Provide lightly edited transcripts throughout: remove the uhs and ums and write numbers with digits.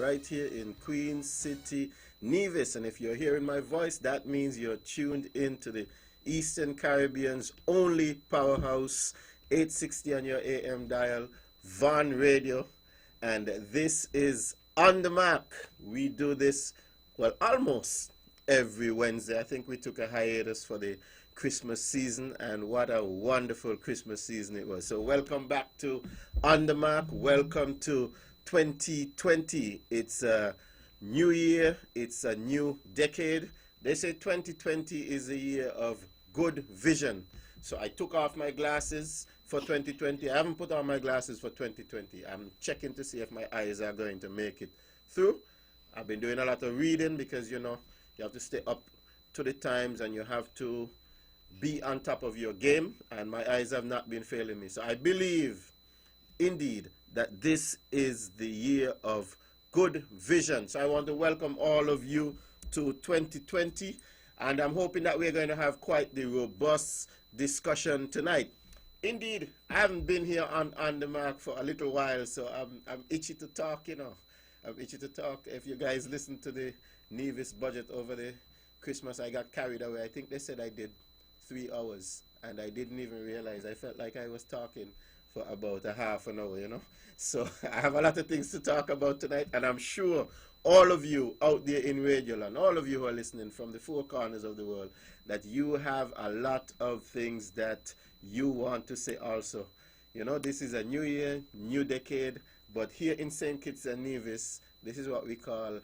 right here in Queen City, Nevis. And if you're hearing my voice, that means you're tuned into the Eastern Caribbean's only powerhouse, 860 on your AM dial, Van Radio. And this is On the Mark. We do this, well, almost every Wednesday. I think we took a hiatus for the Christmas season, and what a wonderful Christmas season it was. So welcome back to On the Mark. Welcome to 2020. It's a new year. It's a new decade. They say 2020 is a year of good vision. So I took off my glasses for 2020. I haven't put on my glasses for 2020. I'm checking to see if my eyes are going to make it through. I've been doing a lot of reading because, you know, you have to stay up to the times and you have to be on top of your game, and my eyes have not been failing me. So I believe, indeed, that this is the year of good vision. So I want to welcome all of you to 2020, and I'm hoping that we're going to have quite the robust discussion tonight. Indeed, I haven't been here on the Mark for a little while, so I'm itchy to talk, you know. I'm itchy to talk. If you guys listen to the Nevis budget over the Christmas, I got carried away. I think they said I did 3 hours, and I didn't even realize. I felt like I was talking for about a half an hour, you know. So I have a lot of things to talk about tonight, and I'm sure all of you out there in Radio Land, all of you who are listening from the 4 corners of the world, that you have a lot of things that you want to say also. You know, this is a new year, new decade, but here in St. Kitts and Nevis, this is what we call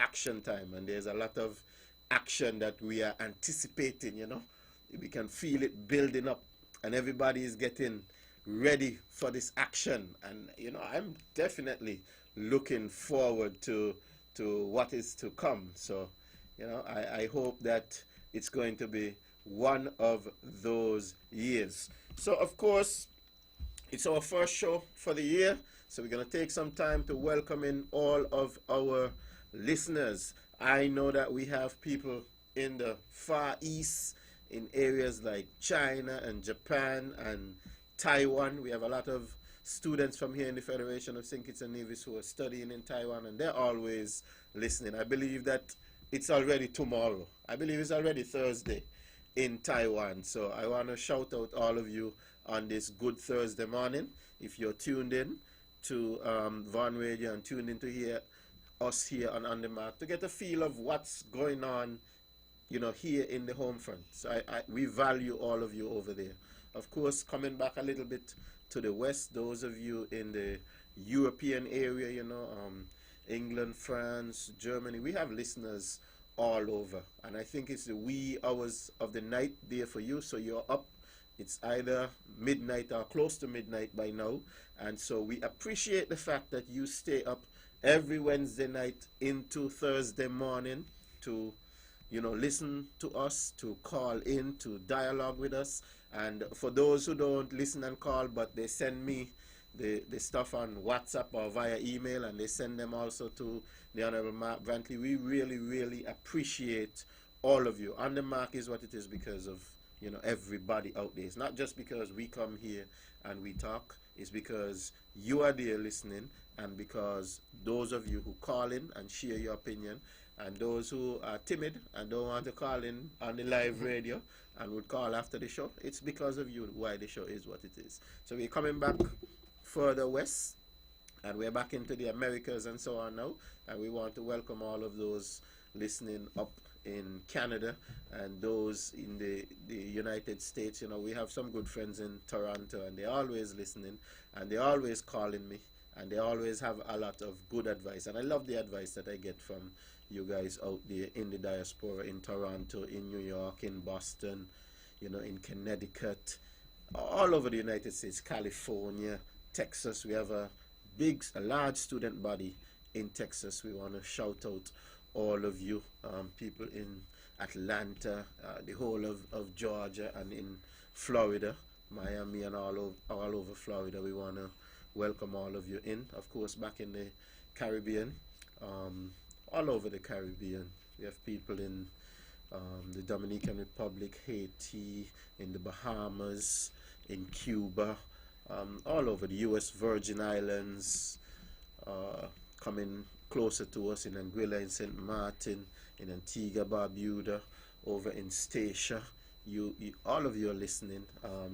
action time, and there's a lot of action that we are anticipating, you know. We can feel it building up, and everybody is getting ready for this action. And, you know, I'm definitely looking forward to what is to come. So, you know, I hope that it's going to be one of those years. So, of course, it's our first show for the year, so we're going to take some time to welcome in all of our listeners. I know that we have people in the Far East, in areas like China and Japan and Taiwan. We have a lot of students from here in the Federation of St. Kitts and Nevis who are studying in Taiwan, and they're always listening. I believe that it's already tomorrow. I believe it's already Thursday in Taiwan. So I want to shout out all of you on this good Thursday morning. If you're tuned in to Van Radio and tuned in to hear us here on the Mark, to get a feel of what's going on, you know, here in the home front. So we value all of you over there. Of course, coming back a little bit to the west, those of you in the European area, you know, England, France, Germany, we have listeners all over. And I think it's the wee hours of the night there for you, so you're up. It's either midnight or close to midnight by now. And so we appreciate the fact that you stay up every Wednesday night into Thursday morning to, you know, listen to us, to call in, to dialogue with us. And for those who don't listen and call, but they send me the stuff on WhatsApp or via email, and they send them also to the Honorable Mark Brantley, we really, really appreciate all of you. On the Mark is what it is because of, you know, everybody out there. It's not just because we come here and we talk. It's because you are there listening, and because those of you who call in and share your opinion, and those who are timid and don't want to call in on the live radio and would call after the show, it's because of you why the show is what it is. So we're coming back further west, and we're back into the Americas and so on now, and we want to welcome all of those listening up in Canada and those in the United States. You know, we have some good friends in Toronto, and they're always listening, and they're always calling me, and they always have a lot of good advice. And I love the advice that I get from you guys out there in the diaspora, in Toronto, in New York, in Boston, you know, in Connecticut, all over the United States, California, Texas. We have a large student body in Texas. We want to shout out all of you, people in Atlanta, the whole of Georgia, and in Florida, Miami, and all over Florida. We want to welcome all of you in. Of course, back in the Caribbean, all over the Caribbean. We have people in the Dominican Republic, Haiti, in the Bahamas, in Cuba, all over the U.S. Virgin Islands, coming closer to us in Anguilla, in St. Martin, in Antigua, Barbuda, over in Statia. All of you are listening.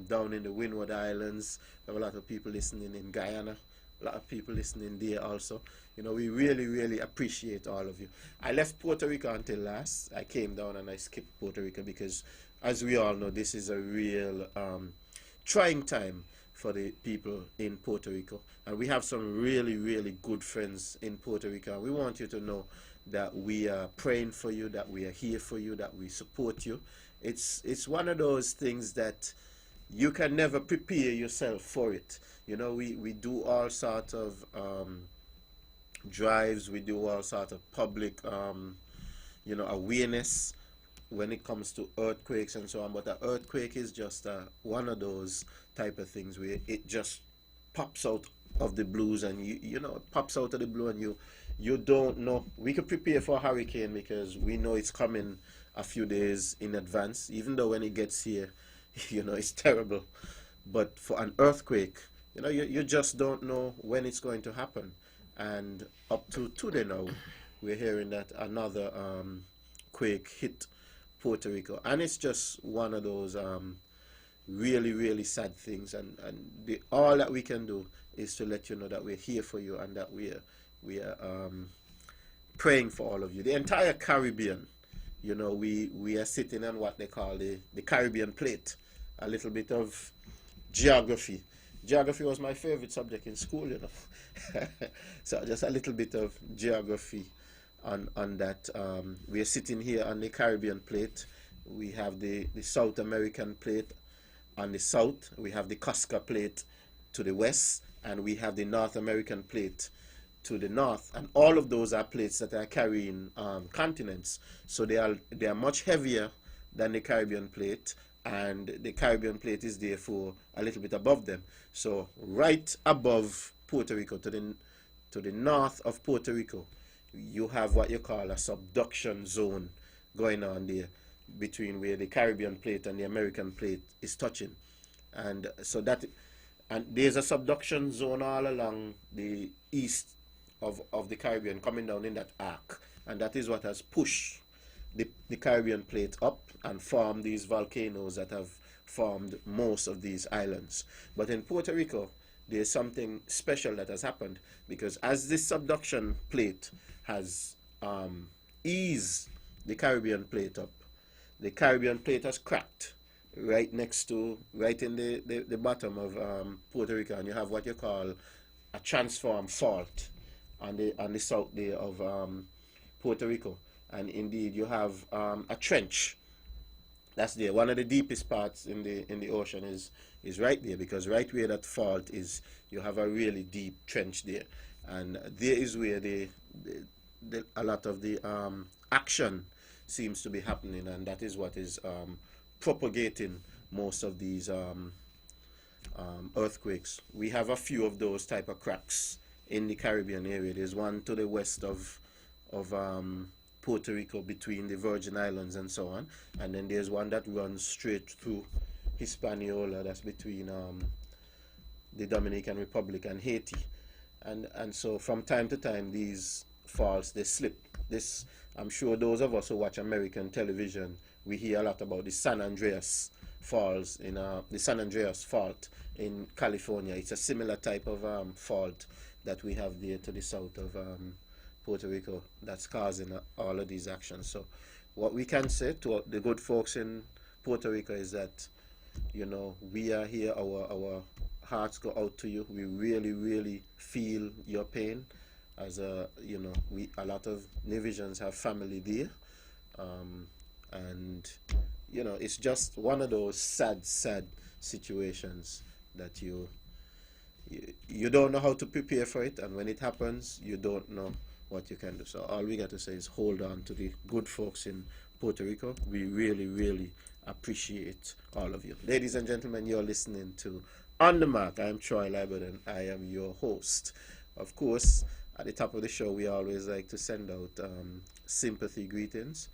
Down in the Windward Islands, we have a lot of people listening in Guyana, a lot of people listening there also. We really, really appreciate all of you. I left Puerto Rico until last. I came down and I skipped Puerto Rico because, as we all know, this is a real trying time for the people in Puerto Rico. And we have some really, really good friends in Puerto Rico. And we want you to know that we are praying for you, that we are here for you, that we support you. It's one of those things that you can never prepare yourself for it. We do all sorts of drives, we do all sorts of public awareness when it comes to earthquakes and so on. But an earthquake is just one of those type of things where it just pops out of the blues, and it pops out of the blue, and you don't know. We could prepare for a hurricane because we know it's coming a few days in advance, even though when it gets here, it's terrible. But for an earthquake, you just don't know when it's going to happen. And up to today now, we're hearing that another quake hit Puerto Rico, and it's just one of those really, really sad things. And all that we can do is to let you know that we're here for you, and that we are praying for all of you. The entire Caribbean, we are sitting on what they call the Caribbean plate. A little bit of geography. Geography was my favorite subject in school, So just a little bit of geography on that. We are sitting here on the Caribbean plate. We have the South American plate on the south. We have the Cusca plate to the west, and we have the North American plate to the north. And all of those are plates that are carrying continents. So they are much heavier than the Caribbean plate, and the Caribbean plate is therefore a little bit above them. So right above Puerto Rico, to the north of Puerto Rico, you have what you call a subduction zone going on there between where the Caribbean plate and the American plate is touching. And so there's a subduction zone all along the east of the Caribbean coming down in that arc, and that is what has pushed the Caribbean plate up and formed these volcanoes that have formed most of these islands. But in Puerto Rico, there's something special that has happened, because as this subduction plate has eased the Caribbean plate up, the Caribbean plate has cracked right in the bottom of Puerto Rico, and you have what you call a transform fault on the south there of Puerto Rico. And indeed, you have a trench that's there. One of the deepest parts in the ocean is right there, because right where that fault is, you have a really deep trench there, and there is where a lot of the action seems to be happening, and that is what is propagating most of these earthquakes. We have a few of those type of cracks in the Caribbean area. There's one to the west of Puerto Rico, between the Virgin Islands and so on, and then there's one that runs straight through Hispaniola, that's between the Dominican Republic and Haiti, and so from time to time these faults, they slip. I'm sure those of us who watch American television, we hear a lot about the San Andreas Falls the San Andreas Fault in California. It's a similar type of fault that we have there to the south of Puerto Rico that's causing all of these actions. So what we can say to the good folks in Puerto Rico is that, we are here, our hearts go out to you. We really, really feel your pain. As a lot of Navisians have family there, and it's just one of those sad situations that you don't know how to prepare for it, and when it happens, you don't know what you can do. So all we got to say is hold on to the good folks in Puerto Rico. We really, really appreciate all of you. Ladies and gentlemen, you're listening to On the Mark. I'm Troy Liberton. I am your host. Of course, at the top of the show, we always like to send out sympathy greetings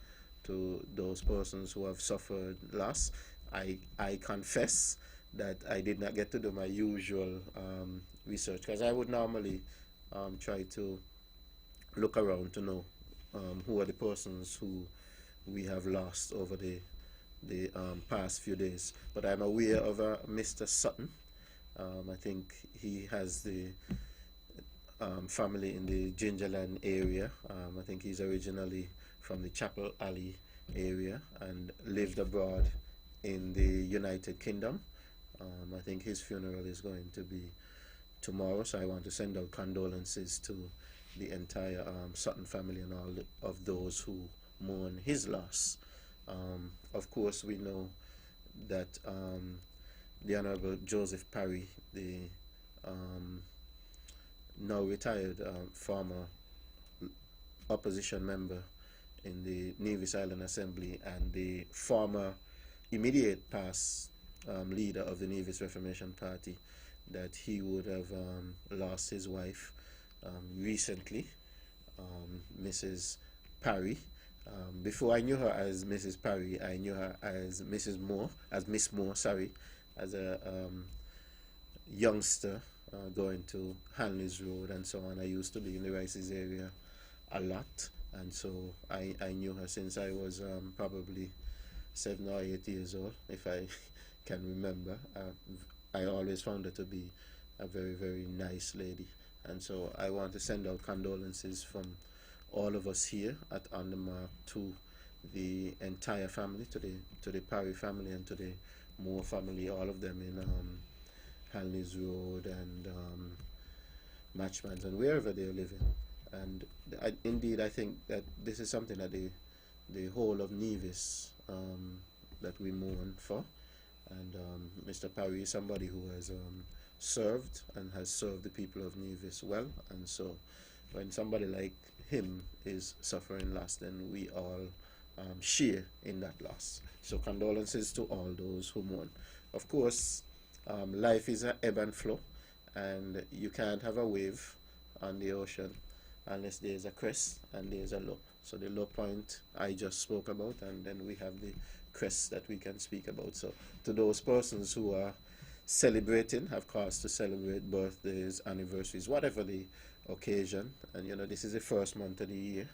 to those persons who have suffered loss. I confess that I did not get to do my usual research, because I would normally try to look around to know who are the persons who we have lost over the past few days. But I'm aware of Mr. Sutton. I think he has the family in the Gingerland area. I think he's originally from the Chapel Alley area and lived abroad in the United Kingdom. I think his funeral is going to be tomorrow, so I want to send out condolences to the entire Sutton family and all of those who mourn his loss. Of course, we know that the Honorable Joseph Parry, the now retired former opposition member in the Nevis Island Assembly and the former immediate past leader of the Nevis Reformation Party, that he would have lost his wife recently, Mrs. Parry. Before I knew her as Mrs. Parry, I knew her as Mrs. Moore, as Miss Moore, sorry, as a youngster going to Hanley's Road and so on. I used to be in the Rices area a lot, and so I knew her since I was probably 7 or 8 years old, if I can remember. I always found her to be a very, very nice lady, and so I want to send out condolences from all of us here at On The Mark to the entire family, to the Parry family and to the Moore family, all of them in Hanley's Road and Matchmans and wherever they're living. And indeed, I think that this is something that the whole of Nevis that we mourn for. And Mr. Parry is somebody who has served and has served the people of Nevis well. And so when somebody like him is suffering loss, then we all share in that loss. So condolences to all those who mourn. Of course, life is an ebb and flow, and you can't have a wave on the ocean unless there's a crest and there's a low. So the low point I just spoke about, and then we have the crest that we can speak about. So to those persons who are celebrating, have cause to celebrate birthdays, anniversaries, whatever the occasion, and you know, this is the first month of the year,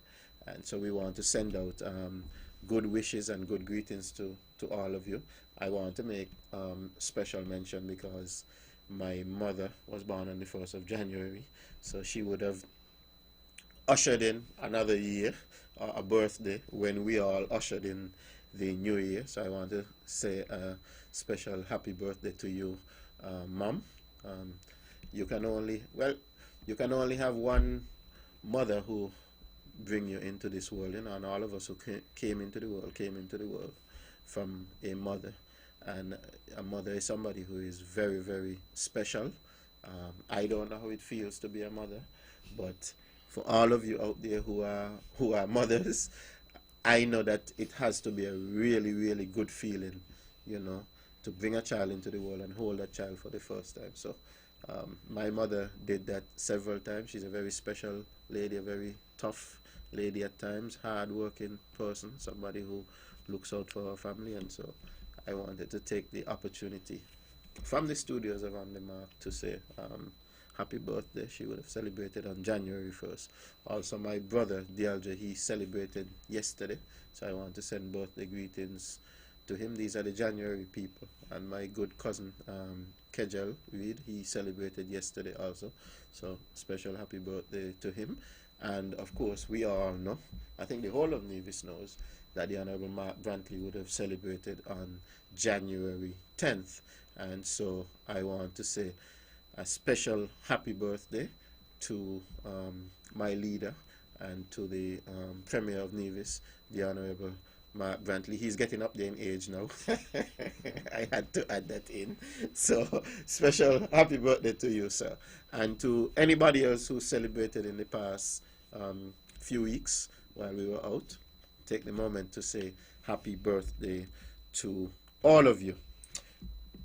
and so we want to send out good wishes and good greetings to all of you. I want to make special mention because my mother was born on the 1st of January, so she would have ushered in another year, a birthday, when we all ushered in the new year. So I want to say a special happy birthday to you, Mom. You can only have one mother who bring you into this world, you know, and all of us who came into the world from a mother. And a mother is somebody who is very, very special. I don't know how it feels to be a mother, but for all of you out there who are mothers, I know that it has to be a really, really good feeling, you know, to bring a child into the world and hold that child for the first time. So my mother did that several times. She's a very special lady, a very tough lady at times, hard-working person, somebody who looks out for her family. And so I wanted to take the opportunity from the studios of On The Mark to say happy birthday. She would have celebrated on January 1st. Also, my brother, Dialja, he celebrated yesterday, so I want to send birthday greetings to him. These are the January people. And my good cousin, Kejel Reed, he celebrated yesterday also, so special happy birthday to him. And of course, we all know, I think the whole of Nevis knows, that the Honorable Mark Brantley would have celebrated on January 10th. And so I want to say a special happy birthday to my leader and to the Premier of Nevis, the Honorable Mark Brantley. He's getting up there in age now. I had to add that in. So special happy birthday to you, sir. And to anybody else who celebrated in the past few weeks while we were out, take the moment to say happy birthday to all of you.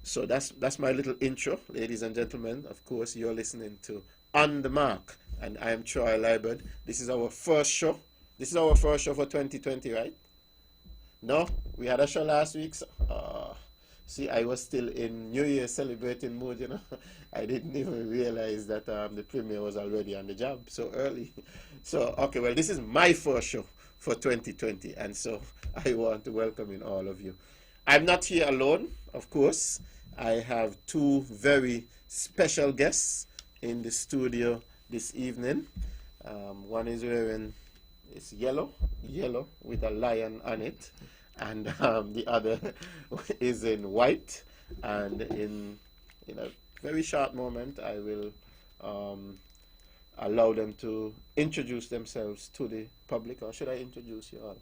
So that's my little intro, ladies and gentlemen. Of course, you're listening to On The Mark, and I am Troy Liebert. This is our first show. This is our first show for 2020, right? No, we had a show last week. See, I was still in New Year celebrating mood, you know. I didn't even realize that the premier was already on the job so early. So, okay, well, this is my first show for 2020, and so I want to welcome in all of you. I'm not here alone, of course. I have two very special guests in the studio this evening. One is wearing it's yellow with a lion on it, and the other is in white. And in a very short moment, I will um, allow them to introduce themselves to the public, or should I introduce you all?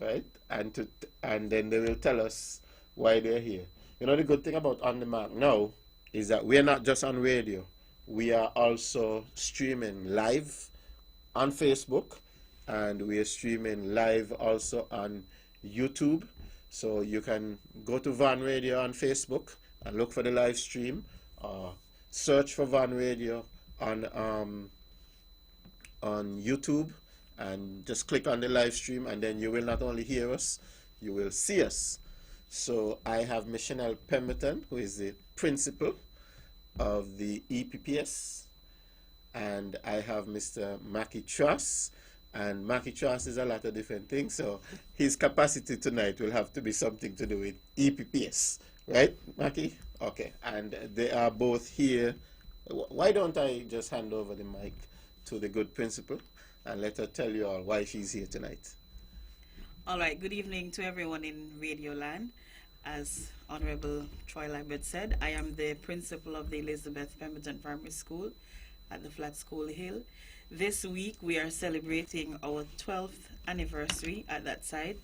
Right? And then they will tell us why they're here. You know, the good thing about On The Mark now is that we're not just on radio. We are also streaming live on Facebook, and we are streaming live also on YouTube. So you can go to Van Radio on Facebook and look for the live stream, or search for Van Radio on YouTube and just click on the live stream, and then you will not only hear us, you will see us. So I have Miss Chanel Pemberton, who is the principal of the EPPS, and I have Mr. Mackie Truss, and Mackie Truss is a lot of different things, so his capacity tonight will have to be something to do with EPPS, right, Mackie? Okay, and they are both here. Why don't I just hand over the mic to the good principal and let her tell you all why she's here tonight. All right, good evening to everyone in Radio Land. As Honorable Troy Lambert said, I am the principal of the Elizabeth Pemberton Primary School at the Flat School Hill. This week we are celebrating our 12th anniversary at that site,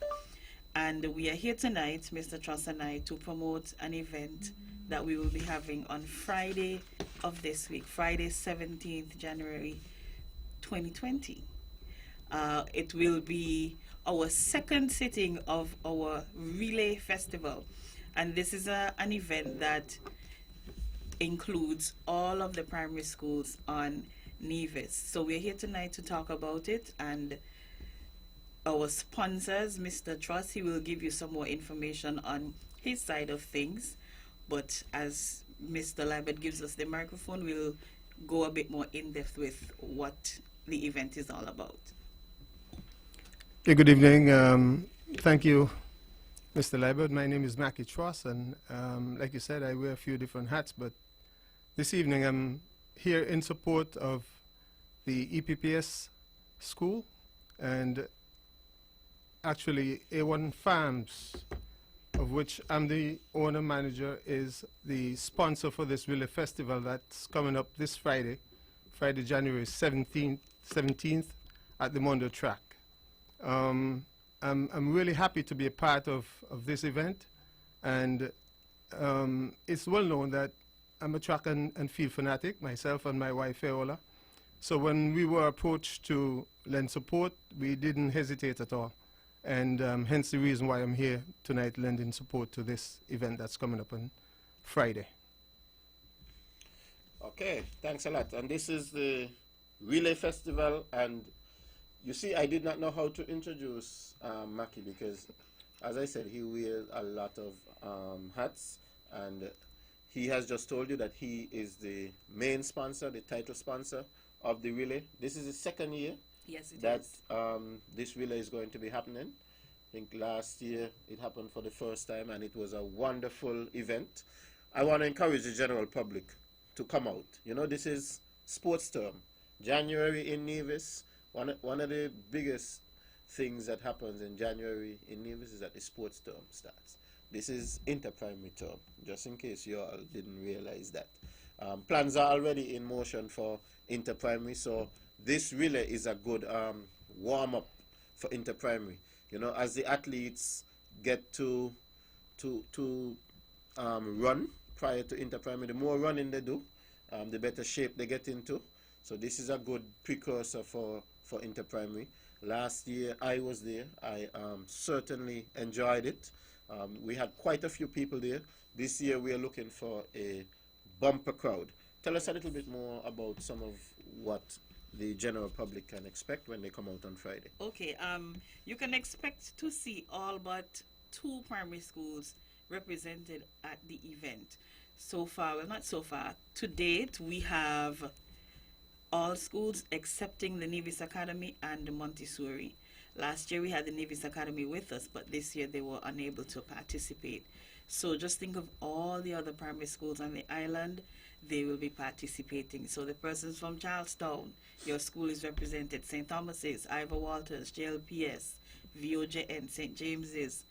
and we are here tonight, Mr. Truss and I, to promote an event that we will be having on Friday of this week, Friday 17th January 2020. It will be our second sitting of our Relay Festival, and this is an event that includes all of the primary schools on Nevis. So we're here tonight to talk about it, and our sponsors, Mr. Truss, he will give you some more information on his side of things, but as Mr. Lambert gives us the microphone, we'll go a bit more in depth with what the event is all about. Hey, good evening. Thank you, Mr. Lambert. My name is Mackie Truss, and like you said, I wear a few different hats, but this evening I'm here in support of the EPPS school, and actually A1 Farms, of which I'm the owner manager, is the sponsor for this Relay Festival that's coming up this Friday, January 17th at the Mondo Track. I'm really happy to be a part of this event, and it's well known that I'm a track and field fanatic, myself and my wife Eola. So when we were approached to lend support, we didn't hesitate at all, and hence the reason why I'm here tonight lending support to this event that's coming up on Friday. Okay, thanks a lot. And this is the Relay Festival, and you see, I did not know how to introduce Mackie because, as I said, he wears a lot of hats, and he has just told you that he is the main sponsor, the title sponsor of the relay. This is the second year that this relay is going to be happening. I think last year it happened for the first time, and it was a wonderful event. I want to encourage the general public to come out. You know, this is sports term. January in Nevis. One of the biggest things that happens in January in Nevis is that the sports term starts. This is inter-primary term, just in case you all didn't realize that. Plans are already in motion for inter-primary, so this relay is a good warm-up for inter-primary. You know, as the athletes get to run prior to inter-primary, the more running they do, the better shape they get into. So this is a good precursor for inter-primary. Last year I was there. I certainly enjoyed it. We had quite a few people there. This year we are looking for a bumper crowd. Tell us a little bit more about some of what the general public can expect when they come out on Friday. Okay, you can expect to see all but 2 primary schools represented at the event. So far, well, not so far, to date, we have all schools excepting the Nevis Academy and the Montessori. Last year we had the Nevis Academy with us, but this year they were unable to participate. So just think of all the other primary schools on the island, they will be participating. So the persons from Charlestown, your school is represented, St. Thomas's, Ivor Walters, JLPS, VOJN, St. James's,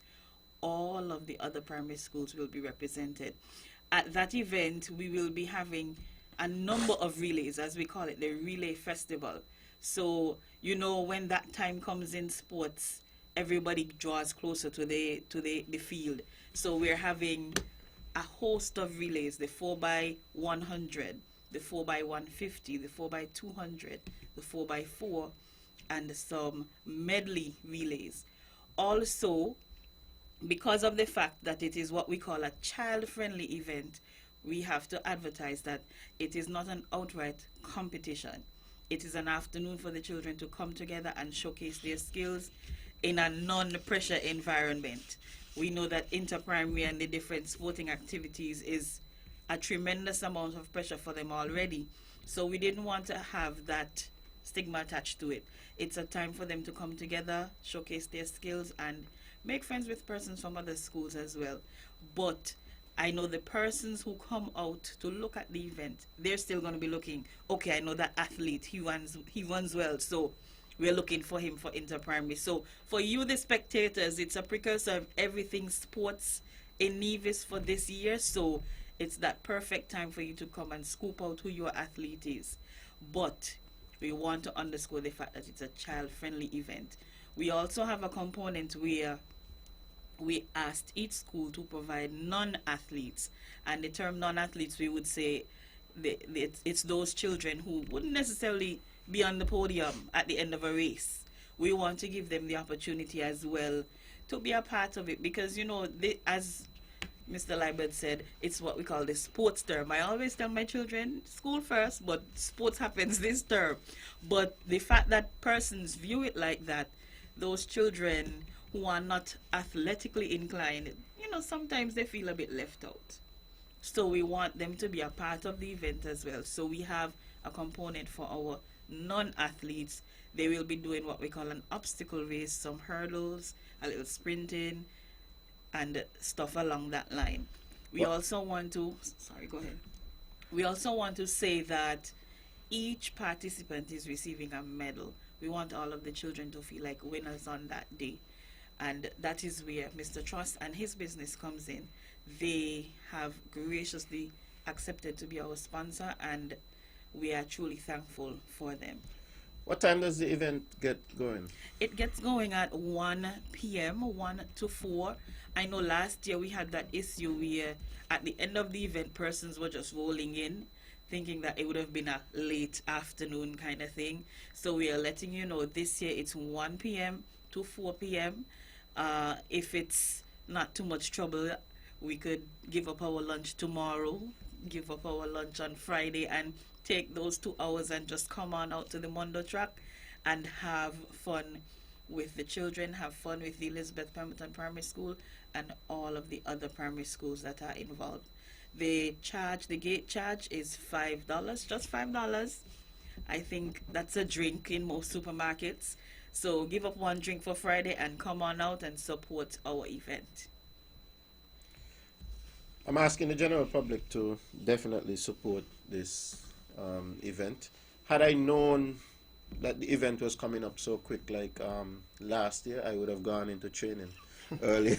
all of the other primary schools will be represented. At that event, we will be having a number of relays, as we call it, the Relay Festival. So, you know, when that time comes in sports, everybody draws closer to the field. So we're having a host of relays, the 4x100, the 4x150, the 4x200, the 4x4, and some medley relays. Also, because of the fact that it is what we call a child-friendly event, we have to advertise that it is not an outright competition. It is an afternoon for the children to come together and showcase their skills in a non-pressure environment. We know that interprimary and the different sporting activities is a tremendous amount of pressure for them already. So we didn't want to have that stigma attached to it. It's a time for them to come together, showcase their skills, and make friends with persons from other schools as well. But I know the persons who come out to look at the event, they're still going to be looking, okay, I know that athlete, he runs well, so we're looking for him for interprimary. So for you, the spectators, it's a precursor of everything sports in Nevis for this year. So it's that perfect time for you to come and scoop out who your athlete is. But we want to underscore the fact that it's a child-friendly event. We also have a component where we asked each school to provide non-athletes. And the term non-athletes, we would say it's those children who wouldn't necessarily be on the podium at the end of a race. We want to give them the opportunity as well to be a part of it, because, you know, as Mr. Liebert said, it's what we call the sports term. I always tell my children, school first, but sports happens this term. But the fact that persons view it like that, those children who are not athletically inclined, you know, sometimes they feel a bit left out. So we want them to be a part of the event as well. So we have a component for our non-athletes. They will be doing what we call an obstacle race, some hurdles, a little sprinting, and stuff along that line. We also want to, sorry, go ahead. We also want to say that each participant is receiving a medal. We want all of the children to feel like winners on that day. And that is where Mr. Trust and his business comes in. They have graciously accepted to be our sponsor, and we are truly thankful for them. What time does the event get going? It gets going at 1 p.m., 1 to 4. I know last year we had that issue where at the end of the event, persons were just rolling in, thinking that it would have been a late afternoon kind of thing. So we are letting you know this year it's 1 p.m. to 4 p.m. If it's not too much trouble, we could give up our lunch tomorrow, give up our lunch on Friday, and take those 2 hours and just come on out to the Mondo track and have fun with the children, have fun with the Elizabeth Pemberton Primary School and all of the other primary schools that are involved. The gate charge is $5, just $5. I think that's a drink in most supermarkets. So give up one drink for Friday and come on out and support our event. I'm asking the general public to definitely support this event. Had I known that the event was coming up so quick like last year, I would have gone into training earlier.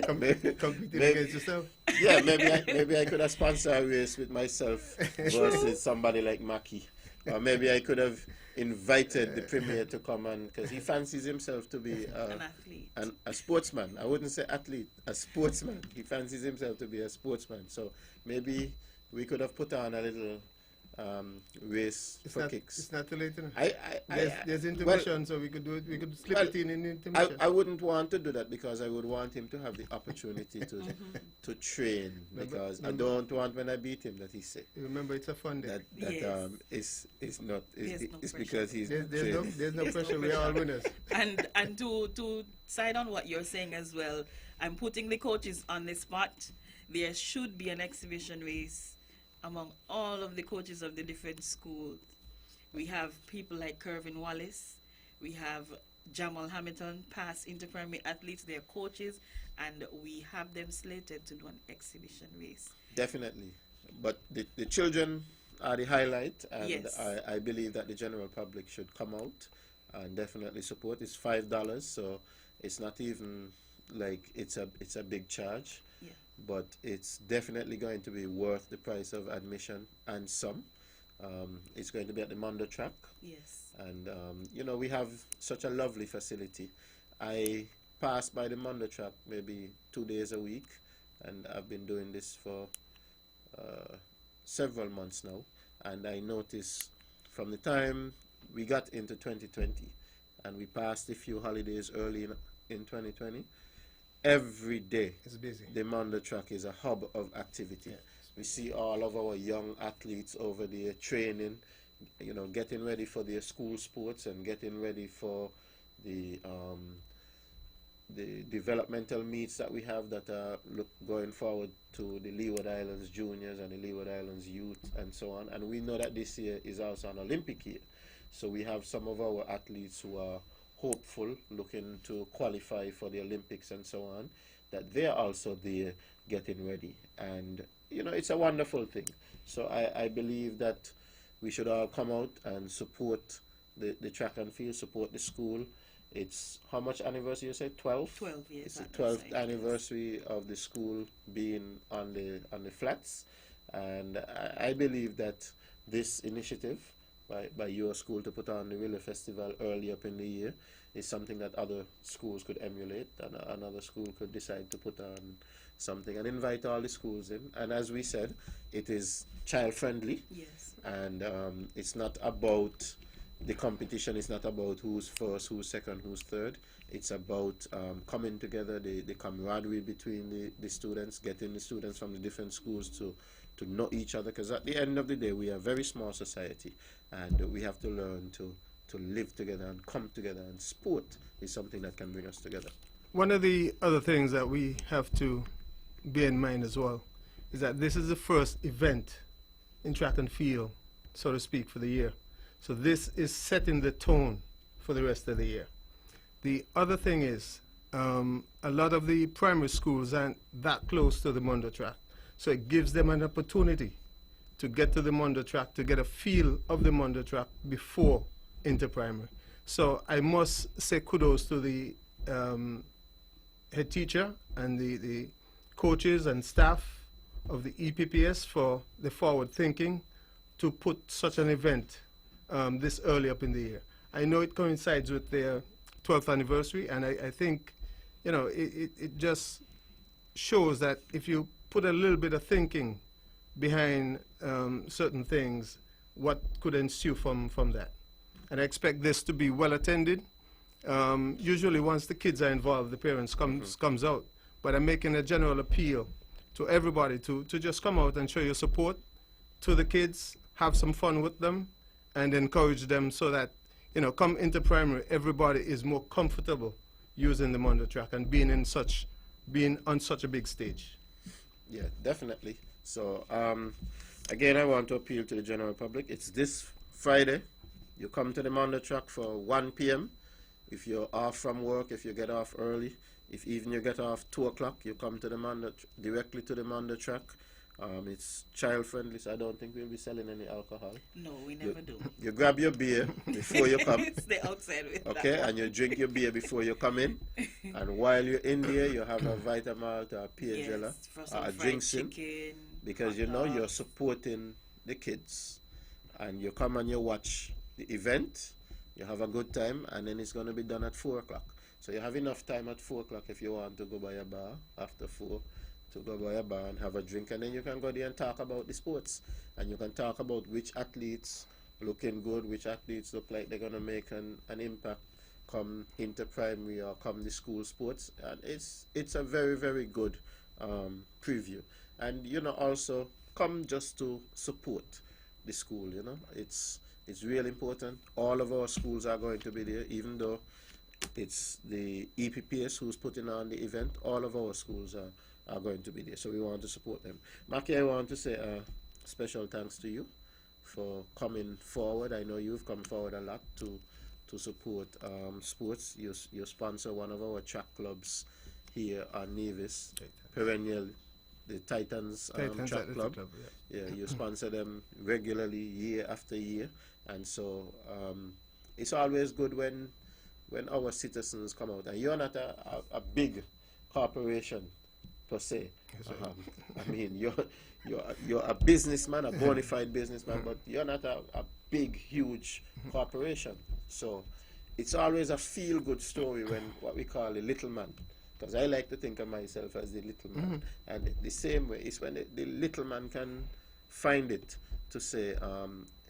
Competing against yourself? Yeah, maybe I could have sponsored a race with myself versus somebody like Mackie. Or maybe I could have invited the Premier to come on, because he fancies himself to be An athlete. a sportsman. I wouldn't say athlete, a sportsman. He fancies himself to be a sportsman. So maybe we could have put on a little race It's for not, kicks. it's not too late. You know. I, There's well, intermission, so we could do it. We could slip well, it in intermission. I wouldn't want to do that because I would want him to have the opportunity to train, because I don't want when I beat him that he's sick. Remember, it's a fun day. That Yes. is not There's no it's pressure. because he's There's no training. there's no There's no pressure. We're all pressure. winners. And to side on what you're saying as well, I'm putting the coaches on the spot. There should be an exhibition race among all of the coaches of the different schools. We have people like Kervin Wallace. We have Jamal Hamilton, past interprimary athletes. They're coaches, and we have them slated to do an exhibition race. Definitely, but the children are the highlight, and Yes. I believe that the general public should come out and definitely support. It's $5, so it's not even like it's a big charge, Yeah. but it's definitely going to be worth the price of admission and some. It's going to be at the Mondo Track, Yes. and we have such a lovely facility. I pass by the Mondo Track maybe 2 days a week, and I've been doing this for several months now, and I noticed from the time we got into 2020 and we passed a few holidays early in 2020, every day It's busy. the Mondo Track is a hub of activity. We see all of our young athletes over there training, getting ready for their school sports and getting ready for the developmental meets that we have that are going forward to the Leeward Islands Juniors and the Leeward Islands Youth and so on. And we know that this year is also an Olympic year. So we have some of our athletes who are hopeful, looking to qualify for the Olympics and so on, that they're also there getting ready. And, it's a wonderful thing. So I believe that we should all come out and support the track and field, support the school. It's how much anniversary you said? 12? 12 years. It's the at that 12th site, yes. anniversary of the school being on the flats, and I believe that this initiative by your school to put on the Relay Festival early up in the year is something that other schools could emulate, and another school could decide to put on something and invite all the schools in. And as we said, it is child friendly, Yes. and it's not about the competition. Is not about who's first, who's second, who's third. It's about coming together, the camaraderie between the students, getting the students from the different schools to know each other, because at the end of the day we are a very small society, and we have to learn to live together and come together, and sport is something that can bring us together. One of the other things that we have to bear in mind as well is that this is the first event in track and field, so to speak, for the year. So this is setting the tone for the rest of the year. The other thing is, a lot of the primary schools aren't that close to the Mondo Track, so it gives them an opportunity to get to the Mondo Track, to get a feel of the Mondo Track before interprimary. So I must say kudos to the head teacher and the coaches and staff of the EPPS for the forward thinking to put such an event this early up in the year. I know it coincides with their 12th anniversary, and I think, it just shows that if you put a little bit of thinking behind certain things, what could ensue from that. And I expect this to be well attended. Usually once the kids are involved, the parents comes out. But I'm making a general appeal to everybody to just come out and show your support to the kids, have some fun with them, and encourage them so that, come into primary, everybody is more comfortable using the Mondo Track and being on such a big stage. Yeah, definitely. So again, I want to appeal to the general public. It's this Friday. You come to the Mondo Track for 1 p.m. If you're off from work, if you get off early, if even you get off 2 o'clock, you come to the directly to the Mondo Track. It's child friendly, so I don't think we'll be selling any alcohol. No, we never do. You grab your beer before you come. Stay outside with Okay, that. and you drink your beer before you come in. And while you're in there, you have a Vitamalt or a Pia Gela, Yes, for some or a fried drinks in, chicken. because hot you're dogs. supporting the kids. And you come and you watch the event, you have a good time, and then it's going to be done at 4 o'clock. So you have enough time at 4 o'clock if you want to go by a bar after 4 to go by a bar and have a drink, and then you can go there and talk about the sports, and you can talk about which athletes looking good, which athletes look like they're going to make an impact come into primary or come the school sports, and it's a very, very good preview. And also come just to support the school. It's really important. All of our schools are going to be there, even though it's the EPPS who's putting on the event. All of our schools are going to be there, so we want to support them. Maki, I want to say special thanks to you for coming forward. I know you've come forward a lot to support sports. You sponsor one of our track clubs here on Nevis, perennial, the Titans track club. Yeah, you sponsor them regularly year after year, and so it's always good when our citizens come out. And you're not a big corporation per se. I mean, you're a businessman, a bona fide businessman, but you're not a big, huge corporation. So it's always a feel-good story when what we call a little man, because I like to think of myself as the little man. And the same way is when the little man can find it to say,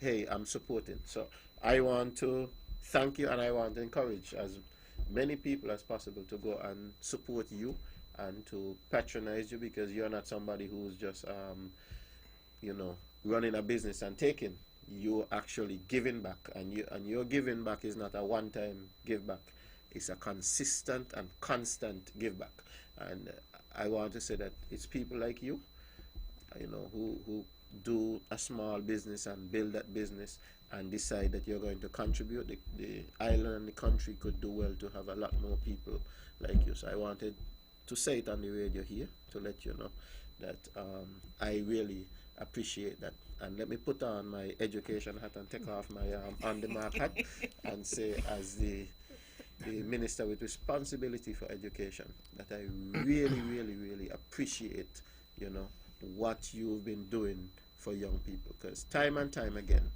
hey, I'm supporting. So I want to thank you, and I want to encourage as many people as possible to go and support you and to patronize you, because you're not somebody who's just running a business and taking. You're actually giving back, and your giving back is not a one-time give back. It's a consistent and constant give back. And I want to say that it's people like you, who do a small business and build that business and decide that you're going to contribute. The island and the country could do well to have a lot more people like you. So I wanted to say it on the radio here to let you know that I really appreciate that. And let me put on my education hat and take off my on the mark hat and say, as the minister with responsibility for education, that I really, really, really appreciate, what you've been doing for young people. Because time and time again,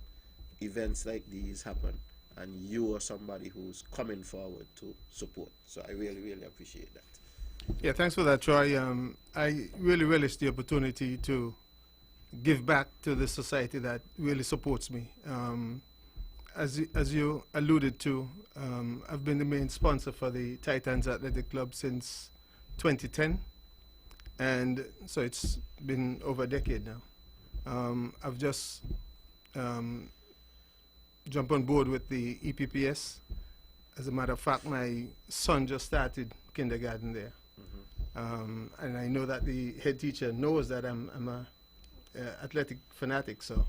events like these happen, and you are somebody who's coming forward to support. So I really, really appreciate that. Yeah, thanks for that, Troy. I really relish the opportunity to give back to the society that really supports me. As you alluded to, I've been the main sponsor for the Titans Athletic Club since 2010, and so it's been over a decade now. I've just jumped on board with the EPPS. As a matter of fact, my son just started kindergarten there. And I know that the head teacher knows that I'm a athletic fanatic, so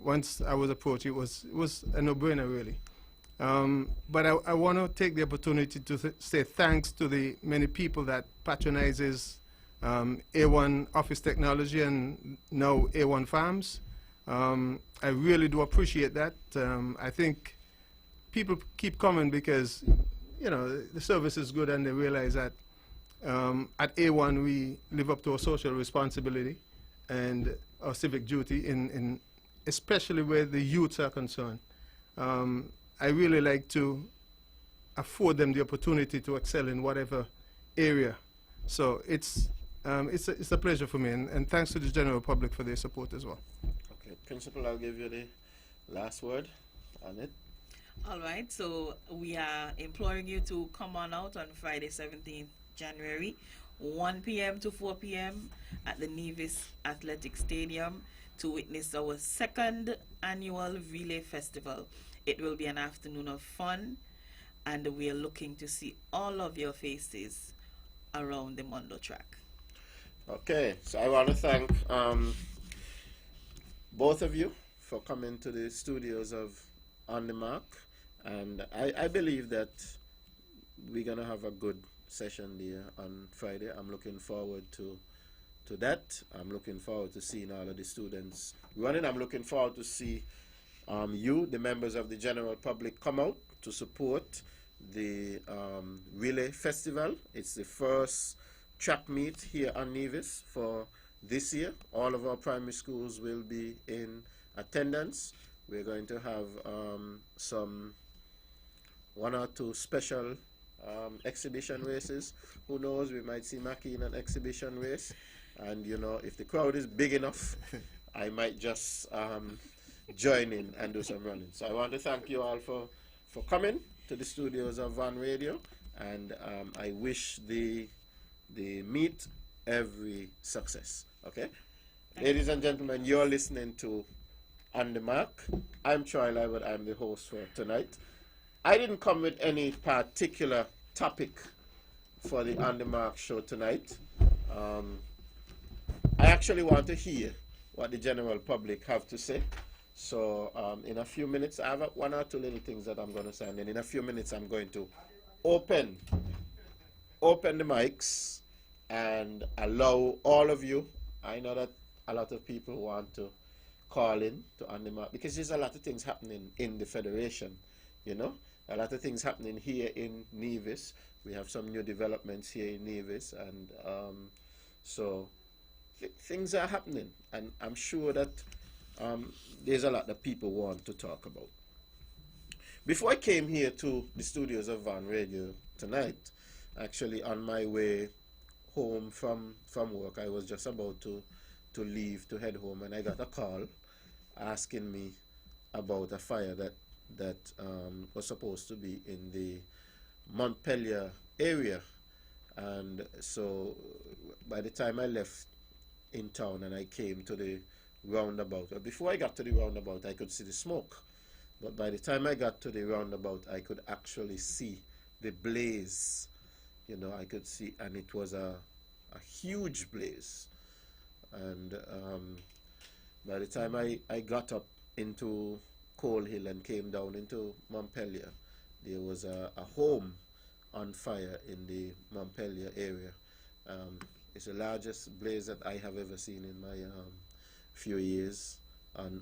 once I was approached, it was a no-brainer, really. But I want to take the opportunity to say thanks to the many people that patronizes A1 Office Technology and now A1 Farms. I really do appreciate that. I think people keep coming because the service is good, and they realize that at A1 we live up to our social responsibility and our civic duty, in especially where the youths are concerned. I really like to afford them the opportunity to excel in whatever area. So it's a pleasure for me, and thanks to the general public for their support as well. Okay, Principal, I'll give you the last word on it. All right, so we are imploring you to come on out on Friday, 17th January, 1 p.m. to 4 p.m. at the Nevis Athletic Stadium to witness our second annual Relay Festival. It will be an afternoon of fun, and we are looking to see all of your faces around the Mondo track. Okay, so I want to thank both of you for coming to the studios of On The Mark, and I believe that we're going to have a good session there on Friday. I'm looking forward to that. I'm looking forward to seeing all of the students running. I'm looking forward to see you, the members of the general public, come out to support the Relay Festival. It's the first track meet here on Nevis for this year. All of our primary schools will be in attendance. We're going to have one or two special exhibition races. Who knows? We might see Mackie in an exhibition race, and you know, if the crowd is big enough, I might just join in and do some running. So I want to thank you all for coming to the studios of Van Radio, and I wish the meet every success. Okay, ladies and gentlemen, you're listening to On the Mark. I'm Troy Lywood. I'm the host for tonight. I didn't come with any particular topic for the On the Mark show tonight. I actually want to hear what the general public have to say. So in a few minutes, I have one or two little things that I'm going to say, and then in a few minutes, I'm going to open the mics and allow all of you. I know that a lot of people want to call in to On the Mark because there's a lot of things happening in the federation, you know, a lot of things happening here in Nevis. We have some new developments here in Nevis, and so things are happening, and I'm sure that there's a lot that people want to talk about. Before I came here to the studios of Van Radio tonight, actually on my way home from work, I was just about to leave to head home, and I got a call asking me about a fire that was supposed to be in the Montpelier area. And so by the time I left in town and I came to the roundabout, well, before I got to the roundabout I could see the smoke, but by the time I got to the roundabout I could actually see the blaze, you know, I could see, and it was a huge blaze. And by the time I got up into Coal Hill and came down into Montpelier, there was a home on fire in the Montpelier area. It's the largest blaze that I have ever seen in my few years, and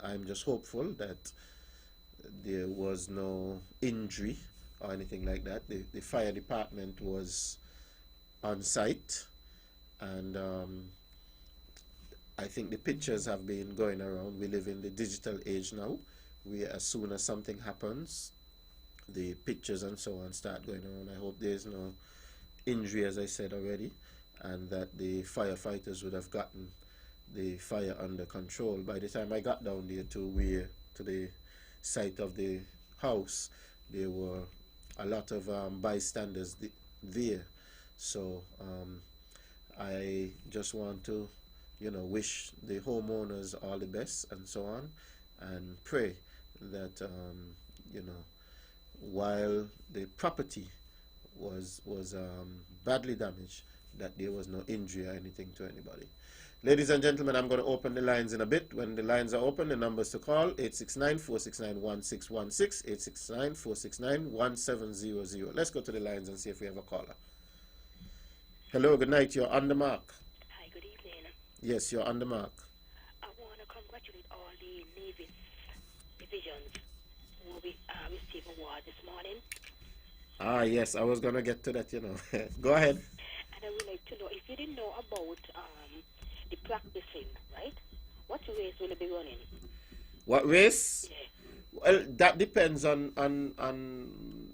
I'm just hopeful that there was no injury or anything like that. The fire department was on site, and I think the pictures have been going around. We live in the digital age now, where as soon as something happens, the pictures and so on start going around. I hope there's no injury, as I said already, and that the firefighters would have gotten the fire under control. By the time I got down there to the site of the house, there were a lot of bystanders there. So I just want to, you know, wish the homeowners all the best and so on, and pray that you know, while the property was badly damaged, that there was no injury or anything to anybody. Ladies and gentlemen, I'm going to open the lines in a bit. When the lines are open, the numbers to call: 869-469-1616, 869-469-1700. Let's go to the lines and see if we have a caller. Hello, good night. You're on the mark. Hi, good evening. Yes, you're on the mark. I want to congratulate all the Navy divisions who received award this morning. Ah, yes, I was going to get to that, you know. Go ahead. And I would like to know, if you didn't know about the practicing, right? What race will it be running? What race? Yeah. Well, that depends on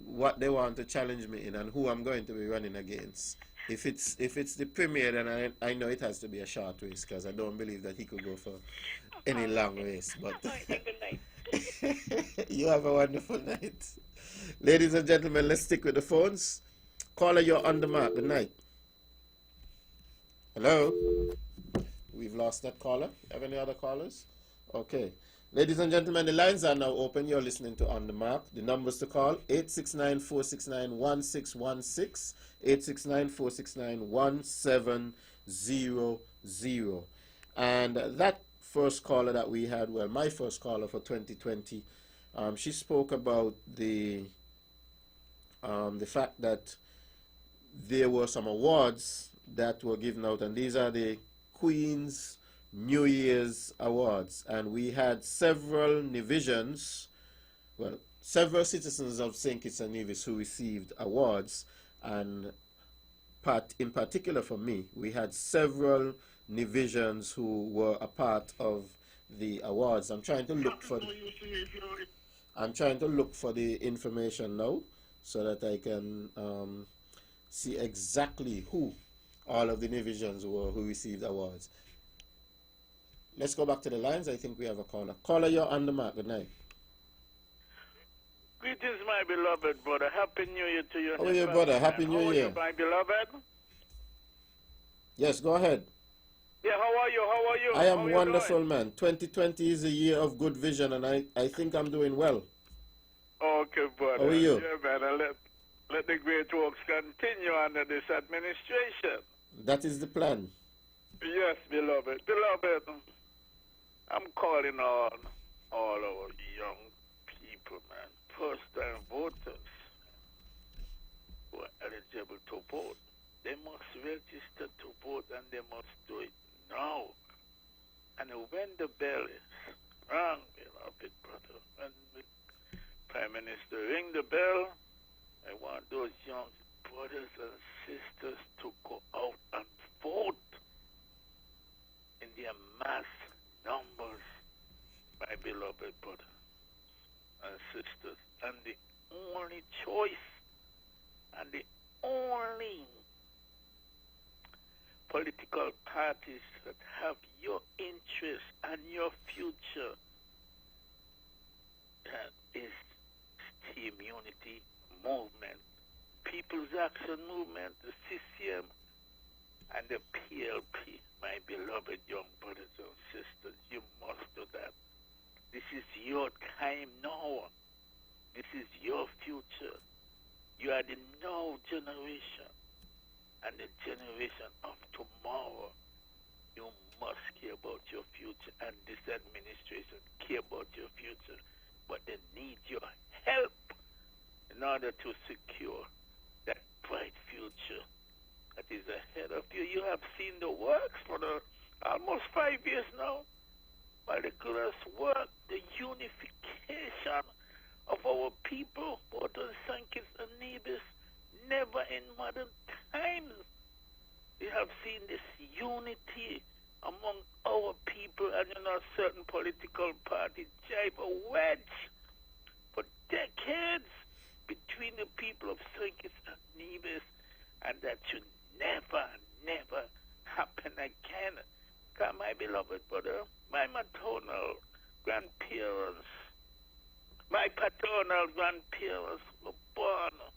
what they want to challenge me in and who I'm going to be running against. If it's the premier, then I know it has to be a short race, because I don't believe that he could go for any long race. But Good night. you have a wonderful night. Ladies and gentlemen, let's stick with the phones. Caller, you're on the mark. Good night. Hello? We've lost that caller. Have any other callers? Okay. Ladies and gentlemen, the lines are now open. You're listening to On the Mark. The numbers to call: 869-469-1616, 869-469-1700. And that first caller that we had, well, my first caller for 2020, she spoke about the fact that there were some awards that were given out, and these are the Queen's New Year's Awards, and we had several Nevisians, well, several citizens of St. Kitts and Nevis who received awards, and in particular for me, we had several Nevisians who were a part of the awards. I'm trying to look for the information now, so that I can see exactly who all of the divisions were who received awards. Let's go back to the lines. I think we have a caller. Caller, you're on the mark. Good night. Greetings, my beloved brother. Happy New Year to you. How are you, brother? Happy New How Year. are you, my beloved? Yes, go ahead. Yeah, how are you? How are you? I How am you wonderful, doing? man. 2020 is a year of good vision, and I think I'm doing well. Okay, brother. How are you? Yeah, man. And let the great works continue under this administration. That is the plan. Yes, beloved. Beloved, I'm calling on all our young people, man. First-time voters who are eligible to vote. They must register to vote, and they must do it now. And when the bell is rung, beloved brother, when the Prime Minister ring the bell, I want those young brothers and sisters to go out and vote in their mass numbers, my beloved brothers and sisters. And the only choice and the only political parties that have your interest and your future is Team Unity Movement, People's Action Movement, the CCM, and the PLP. My beloved young brothers and sisters, you must do that. This is your time now. This is your future. You are the now generation and the generation of tomorrow. You must care about your future, and this administration care about your future, but they need your help in order to secure that bright future that is ahead of you. You have seen the works for almost 5 years now. Miraculous work, the unification of our people, both on St. Kitts and Nevis, never in modern times. We have seen this unity among our people, and certain political parties drive a wedge for decades between the people of St. Kitts and Nevis, and that should never, never happen again. God, my beloved brother, my maternal grandparents, my paternal grandparents were born on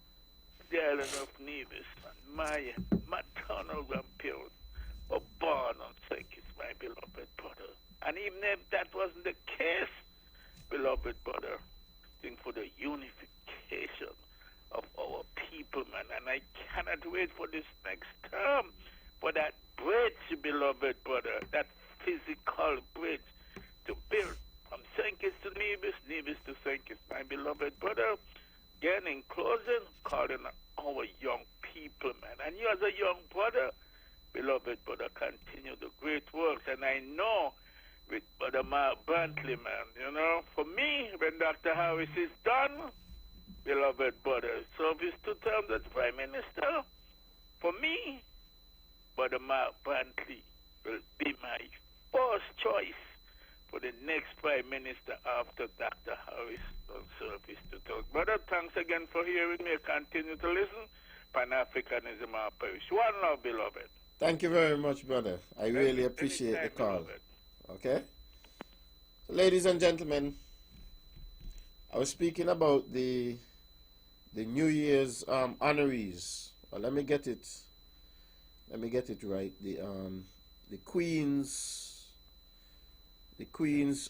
the island of Nevis, and my maternal grandparents were born on St. Kitts, my beloved brother. And even if that wasn't the case, beloved brother, think for the unification of our people, man. And I cannot wait for this next term, for that bridge, beloved brother, that physical bridge to build from St. Kitts to Nevis, Nevis to St. Kitts, my beloved brother. Again, in closing, calling our young people, man. And you as a young brother, beloved brother, continue the great works. And I know with Brother Mark Brantley, man, for me, when Dr. Harris is done, beloved brother, service 2 terms as Prime Minister, for me, Brother Mark Brantley will be my first choice for the next Prime Minister after Dr. Harris on service to talk. Brother, thanks again for hearing me. Continue to listen. Pan-Africanism our parish. One love, beloved. Thank you very much, brother. I really appreciate the call. Okay? So, ladies and gentlemen, I was speaking about the New Year's honorees. Well, let me get it right. The Queen's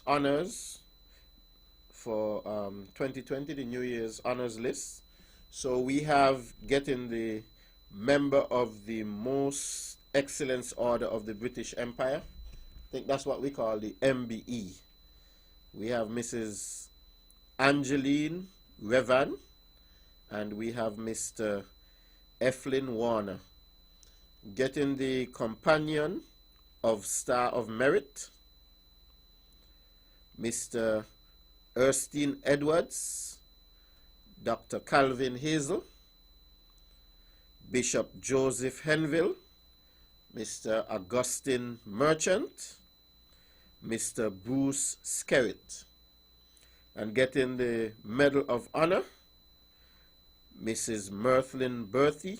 honors for 2020, the New Year's honors list. So we have getting the member of the Most Excellence Order of the British Empire. I think that's what we call the MBE. We have Mrs. Angeline Revan, and we have Mr. Eflin Warner. Getting the Companion of Star of Merit, Mr. Erskine Edwards, Dr. Calvin Hazel, Bishop Joseph Henville, Mr. Augustine Merchant, Mr. Bruce Skerritt. And getting the Medal of Honor, Mrs. Mirthlin Berthy,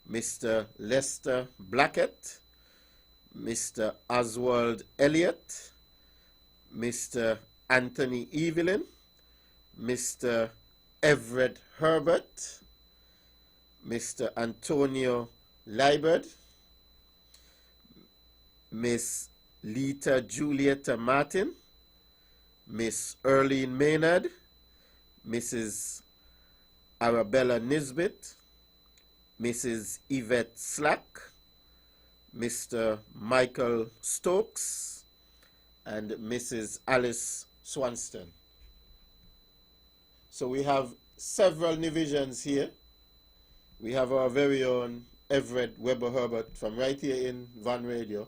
Mr. Lester Blackett, Mr. Oswald Elliott, Mr. Anthony Evelyn, Mr. Everett Herbert, Mr. Antonio Liebert, Miss Lita Julieta Martin, Miss Earlene Maynard, Mrs. Arabella Nisbet, Mrs. Yvette Slack, Mr. Michael Stokes, and Mrs. Alice Swanston. So we have several divisions here. We have our very own Everett Weber Herbert from right here in Van Radio.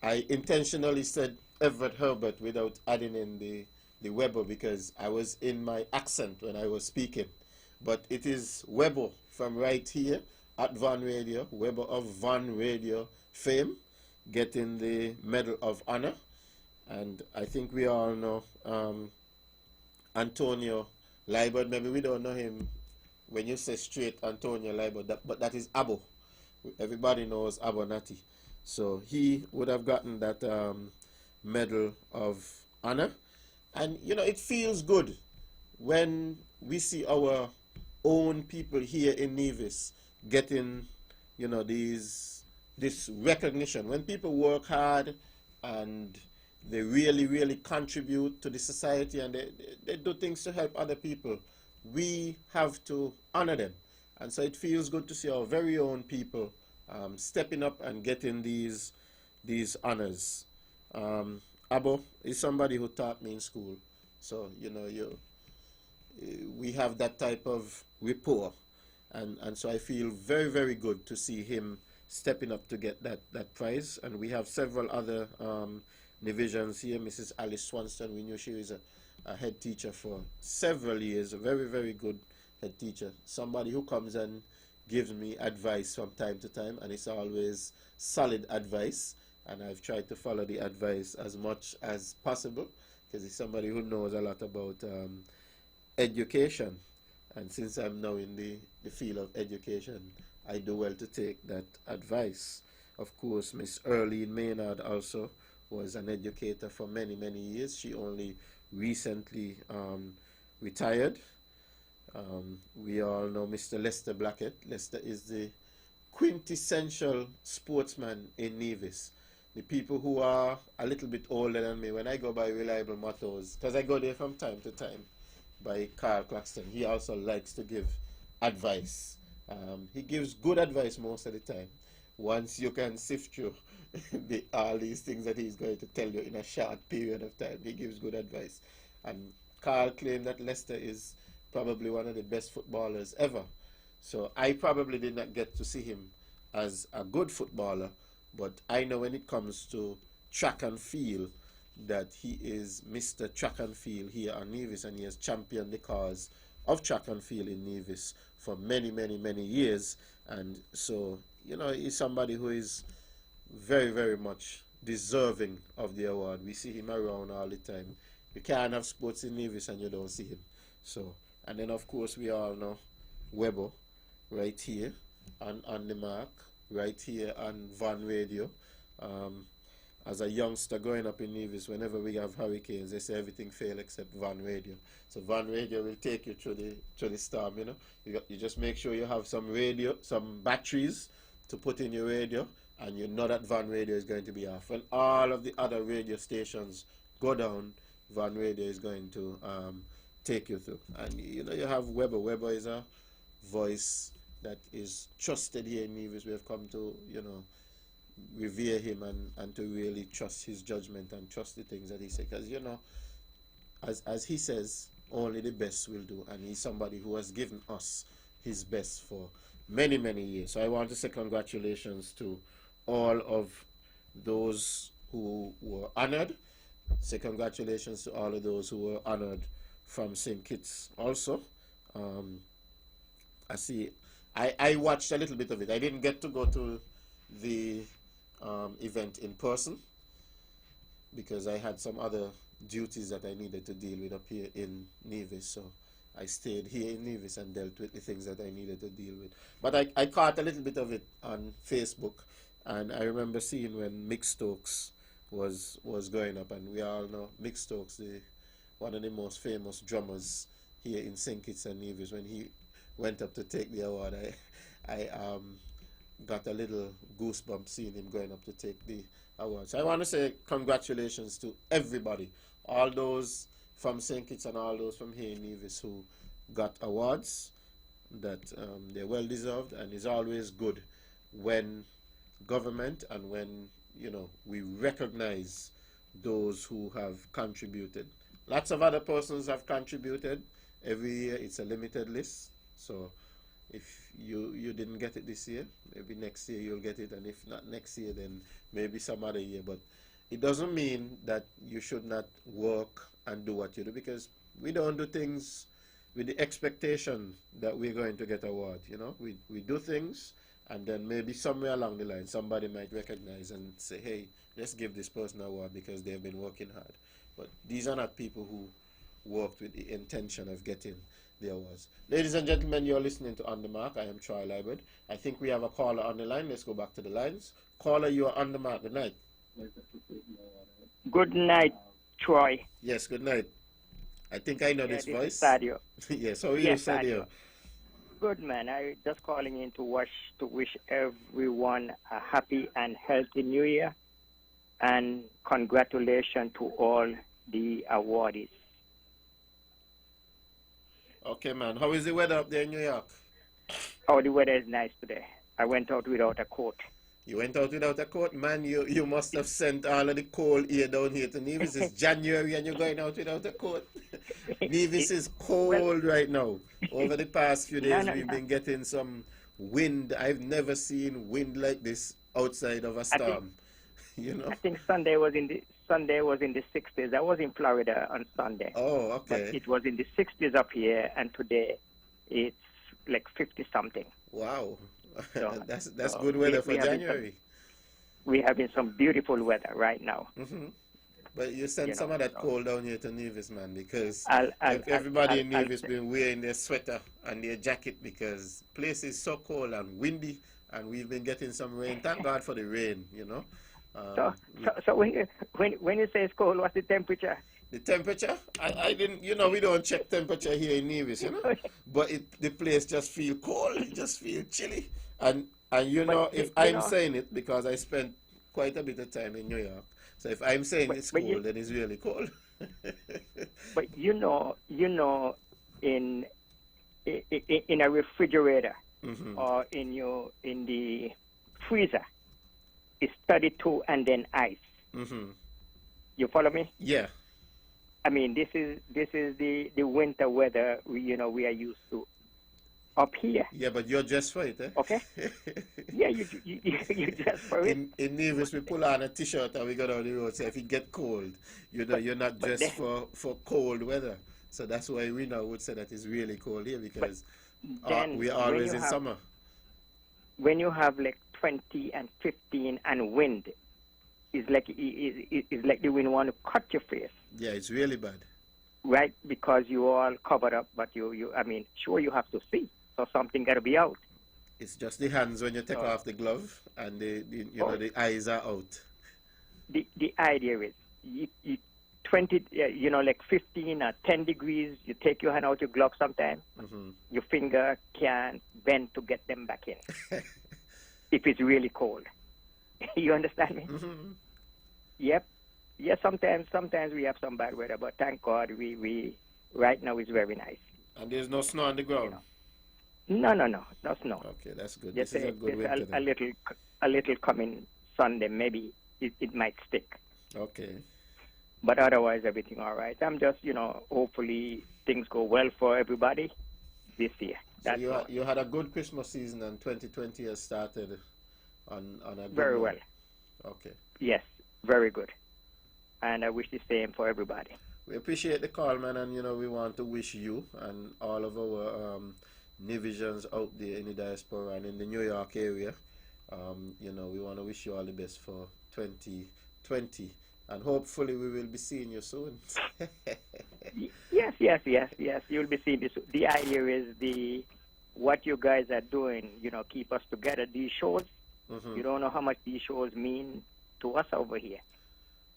I intentionally said Everett Herbert without adding in the Weber because I was in my accent when I was speaking. But it is Weber from right here at Van Radio, Weber of Van Radio fame, getting the Medal of Honor. And I think we all know Antonio Liebert. Maybe we don't know him when you say straight Antonio Liebert, but that is Abo. Everybody knows Abonati. So he would have gotten that Medal of Honor. And, you know, it feels good when we see our own people here in Nevis getting, you know, this recognition. When people work hard and they really, really contribute to the society and they do things to help other people, we have to honor them. And so it feels good to see our very own people stepping up and getting these honors. Abo is somebody who taught me in school. So, you know, we have that type of rapport. And so I feel very, very good to see him stepping up to get that prize. And we have several other divisions here. Mrs. Alice Swanston, we knew she was a head teacher for several years, a very, very good head teacher. Somebody who comes and gives me advice from time to time, and it's always solid advice. And I've tried to follow the advice as much as possible because he's somebody who knows a lot about education. And since I'm now in the field of education, I do well to take that advice. Of course, Miss Earlene Maynard also was an educator for many, many years. She only recently retired. We all know Mr. Lester Blackett. Lester is the quintessential sportsman in Nevis. The people who are a little bit older than me, when I go by Reliable Mottos, because I go there from time to time, by Carl Claxton, he also likes to give advice. He gives good advice most of the time. Once you can sift through all these things that he's going to tell you in a short period of time, he gives good advice. And Carl claimed that Lester is probably one of the best footballers ever. So I probably did not get to see him as a good footballer, but I know when it comes to track and field that he is Mr. Track and Field here on Nevis, and he has championed the cause of track and field in Nevis for many, many, many years. And so, you know, he's somebody who is very, very much deserving of the award. We see him around all the time. You can't have sports in Nevis and you don't see him. So, and then of course we all know Weber right here on the mark, right here on Van Radio. As a youngster growing up in Nevis, whenever we have hurricanes, they say everything fail except Van Radio. So Van Radio will take you through the storm, you know. You just make sure you have some batteries to put in your radio, and you know that Van Radio is going to be off. When all of the other radio stations go down, Van Radio is going to take you through. And you know, you have Weber. Weber is a voice that is trusted here in Nevis. We have come to, you know, revere him and to really trust his judgment and trust the things that he says. Because, you know, as he says, only the best will do. And he's somebody who has given us his best for many, many years. So I want to say congratulations to all of those who were honored. Say congratulations to all of those who were honored from St. Kitts also. I see. I watched a little bit of it. I didn't get to go to the event in person because I had some other duties that I needed to deal with up here in Nevis. So I stayed here in Nevis and dealt with the things that I needed to deal with. But I caught a little bit of it on Facebook, and I remember seeing when Mick Stokes was going up, and we all know Mick Stokes, one of the most famous drummers here in St. Kitts and Nevis. When he went up to take the award, I got a little goosebump seeing him going up to take the award. So I want to say congratulations to everybody, all those from St. Kitts and all those from here in Nevis who got awards, that they're well deserved, and it's always good when government and when, you know, we recognize those who have contributed. Lots of other persons have contributed. Every year it's a limited list, so if you didn't get it this year, maybe next year you'll get it, and if not next year, then maybe some other year. But it doesn't mean that you should not work and do what you do, because we don't do things with the expectation that we're going to get award. You know, we do things, and then maybe somewhere along the line somebody might recognize and say, hey, let's give this person an award because they've been working hard. But these are not people who worked with the intention of getting the awards. Ladies and gentlemen, you're listening to On The Mark. I am Troy Liebert. I think we have a caller on the line. Let's go back to the lines. Caller, you are on the mark. Good night. Good night, Troy. Yes, good night. I think I know this is voice. Sadio. Yes, how are you, Yes, Sadio? Good, man. I just calling in to wish everyone a happy and healthy New Year, and congratulations to all the awardees. Okay, man. How is the weather up there in New York? Oh, the weather is nice today. I went out without a coat. You went out without a coat, man. You must have sent all of the cold air down here to Nevis. It's January and you're going out without a coat. Nevis is cold right now. Over the past few days, we've been getting some wind. I've never seen wind like this outside of a storm. You know. I think Sunday was in the 60s. I was in Florida on Sunday. Oh, okay. But it was in the 60s up here, and today it's like 50 something. Wow. So, that's good weather for January. We're having some beautiful weather right now. Mm-hmm. But you sent some of that cold down here to Nevis, man, because Everybody in Nevis been wearing their sweater and their jacket because place is so cold and windy, and we've been getting some rain. Thank God for the rain, you know. So when you say it's cold, what's the temperature? The temperature? I didn't, you know, we don't check temperature here in Nevis, you know. But the place just feel cold, it just feel chilly. And you know, if I'm saying it, because I spent quite a bit of time in New York, so if I'm saying it's cold, then it's really cold. But you know, in a refrigerator or in the freezer, it's 32 and then ice. You follow me? Yeah. I mean, this is the winter weather we are used to up here. Yeah, but you're dressed for it, eh? Okay. Yeah, you dress for it. In Nevis, we pull on a t-shirt and we go down the road. So if it get cold, you know, you're not dressed for cold weather. So that's why we now would say that it's really cold here, because we're always in summer. When you have like 20 and 15 and wind, it's like the wind want to cut your face. Yeah, it's really bad. Right, because you all covered up, but I mean, sure you have to see, so something got to be out. It's just the hands when you take off the glove, and the eyes are out. The idea is you 20, like 15 or 10 degrees, you take your hand out your glove sometime, your finger can't bend to get them back in. If it's really cold. You understand me? Yep. Yeah, sometimes we have some bad weather, but thank God we right now is very nice. And there's no snow on the ground? No snow. Okay, that's good. Just this is a good winter. A little coming Sunday, maybe it might stick. Okay. But otherwise, everything all right. I'm just, hopefully things go well for everybody this year. That's so you had a good Christmas season, and 2020 has started on a good very note. well. Okay. Yes, very good. And I wish the same for everybody. We appreciate the call, man, and we want to wish you and all of our Nevisians out there in the diaspora and in the New York area. We want to wish you all the best for 2020, and hopefully we will be seeing you soon. Yes. You'll be seeing this. The idea is what you guys are doing. Keep us together. These shows. You don't know how much these shows mean to us over here,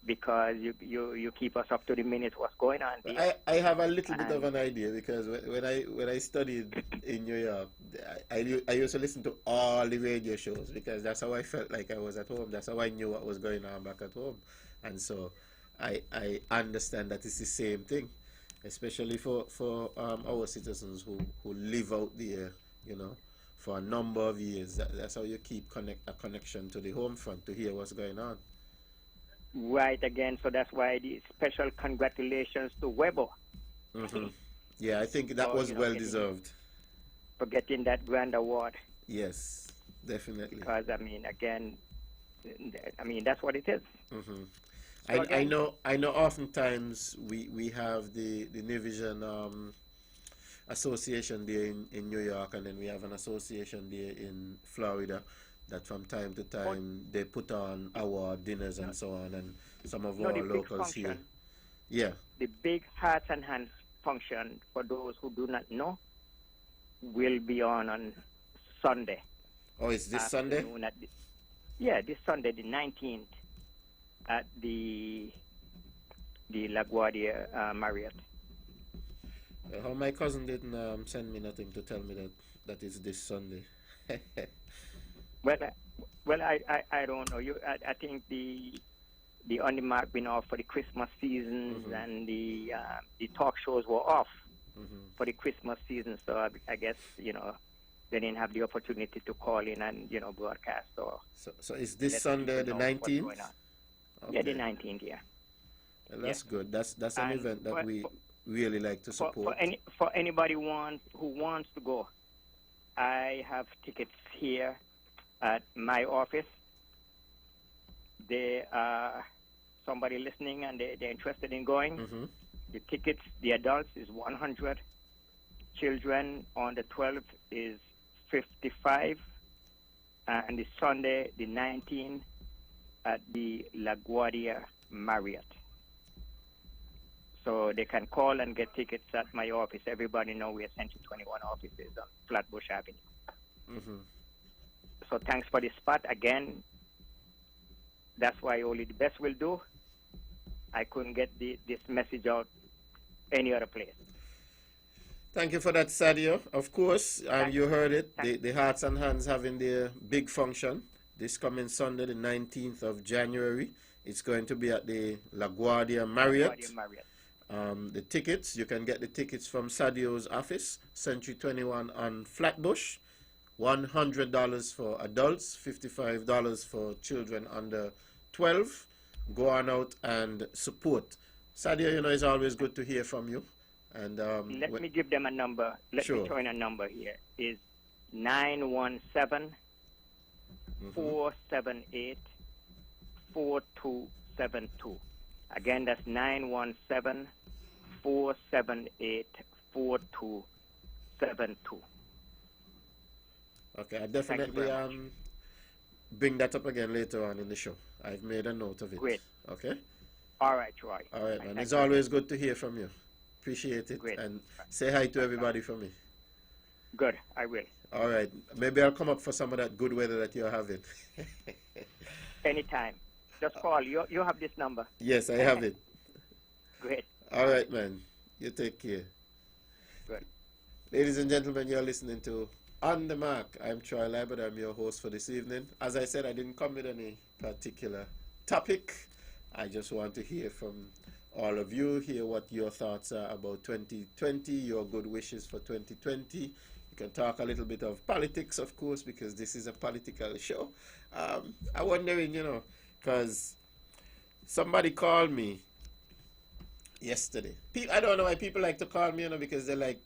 because you keep us up to the minute what's going on there. I have a little bit of an idea, because when I studied in New York, I used to listen to all the radio shows, because that's how I felt like I was at home. That's how I knew what was going on back at home, and so I understand that it's the same thing, especially for our citizens who live out there, for a number of years. That's how you keep a connection to the home front, to hear what's going on. Right, again. So that's why the special congratulations to Weber. Yeah, I think that was well deserved. For getting that grand award. Yes, definitely. Because, that's what it is. So I know oftentimes we have the Nivision association there in New York, and then we have an association there in Florida, that from time to time they put on award dinners and so on, and some of our locals here. Yeah. The big Hearts and Hands function, for those who do not know, will be on Sunday. Oh, it's this Sunday? This Sunday, the 19th, at the LaGuardia Marriott. How my cousin didn't send me nothing to tell me that it's this Sunday. Well, I don't know. I think the on the mark been off for the Christmas seasons, and the talk shows were off for the Christmas season. So I guess they didn't have the opportunity to call in and broadcast. So is this Sunday the 19th? Okay. Yeah, the 19th. Yeah. Well, that's good. That's an event that we really like to support. For anybody who wants to go, I have tickets here at my office. They are somebody listening and they're interested in going. The tickets, the adults is 100, children on the 12th is 55, and the Sunday the 19th at the LaGuardia Marriott. So they can call and get tickets at my office. Everybody know we are Century 21 offices on Flatbush Avenue. So thanks for the spot again. That's why only the best will do. I couldn't get this message out any other place. Thank you for that, Sadio. Of course, you heard it. The Hearts and Hands having their big function this coming Sunday, the 19th of January. It's going to be at the LaGuardia Marriott. The tickets, you can get the tickets from Sadio's office, Century 21 on Flatbush. $100 for adults, $55 for children under 12. Go on out and support. Sadio, it's always good to hear from you. And let me give them a number. Let me throw in a number here. Is 917 478 4272. Again, that's 917 478 4272. Okay, I definitely bring that up again later on in the show. I've made a note of it. Great. Okay? All right, Troy. All right, man. It's always good to hear from you. Appreciate it. Great. And say hi to everybody for me. Good, I will. All right. Maybe I'll come up for some of that good weather that you're having. Anytime. Just call. You have this number. Yes, I have it. Great. All right, man. You take care. Good. Ladies and gentlemen, you're listening to On the Mark. I'm Troy Libert. I'm your host for this evening. As I said, I didn't come with any particular topic. I just want to hear from all of you, hear what your thoughts are about 2020, your good wishes for 2020. You can talk a little bit of politics, of course, because this is a political show. I'm wondering, because somebody called me yesterday. I don't know why people like to call me, because they like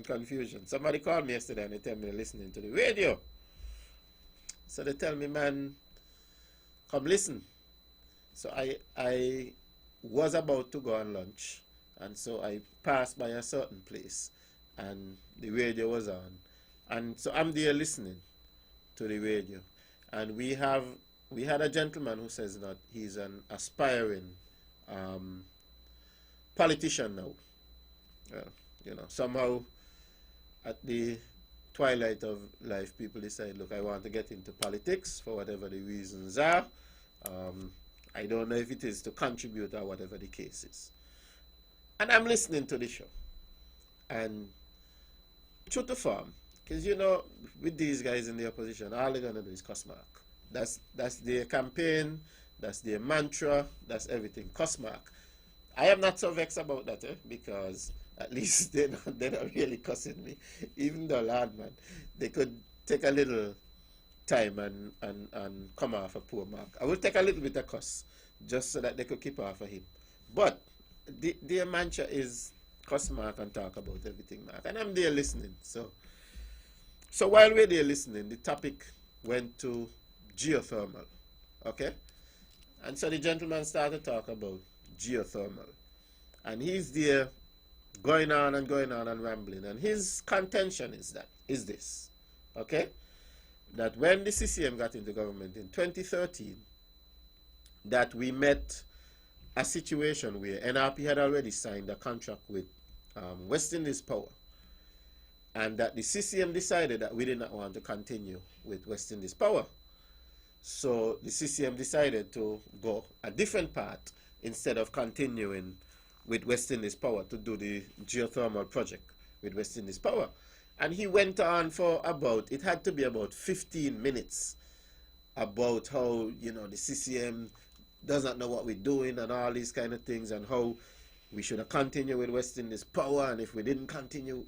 confusion. Somebody called me yesterday and they tell me they're listening to the radio. So they tell me, man, come listen. So I was about to go on lunch, and so I passed by a certain place, and the radio was on, and so I'm there listening to the radio, and we had a gentleman who says that he's an aspiring politician now. Somehow at the twilight of life, people decide, look, I want to get into politics for whatever the reasons are. I don't know if it is to contribute or whatever the case is. And I'm listening to the show. And true to form, because with these guys in the opposition, all they're going to do is cuss mark. That's their campaign, that's their mantra, that's everything. Cuss mark. I am not so vexed about that, because at least they're not really cussing me. Even though, Lord, man, they could take a little time and come off a poor mark. I will take a little bit of cuss just so that they could keep off of him. But their mantra is cuss mark and talk about everything, mark. And I'm there listening. So while we're there listening, the topic went to geothermal. Okay? And so the gentleman started to talk about geothermal. And he's there going on and rambling. And his contention is this. Okay? That when the CCM got into government in 2013, that we met a situation where NRP had already signed a contract with West Indies Power, and that the CCM decided that we did not want to continue with West Indies Power. So the CCM decided to go a different path instead of continuing with West Indies Power to do the geothermal project with West Indies Power. And he went on for it had to be about 15 minutes about how, the CCM does not know what we're doing and all these kind of things, and how we should have continued with West Indies Power, and if we didn't continue,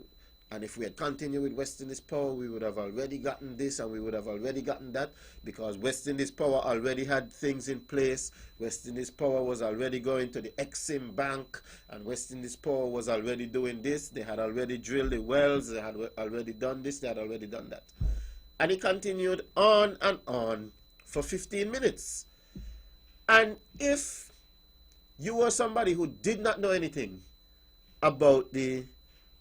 and if we had continued with West Indies Power, we would have already gotten this and we would have already gotten that, because West Indies Power already had things in place. West Indies Power was already going to the Exim Bank, and West Indies Power was already doing this. They had already drilled the wells, they had already done this, they had already done that. And he continued on and on for 15 minutes. And if you were somebody who did not know anything about the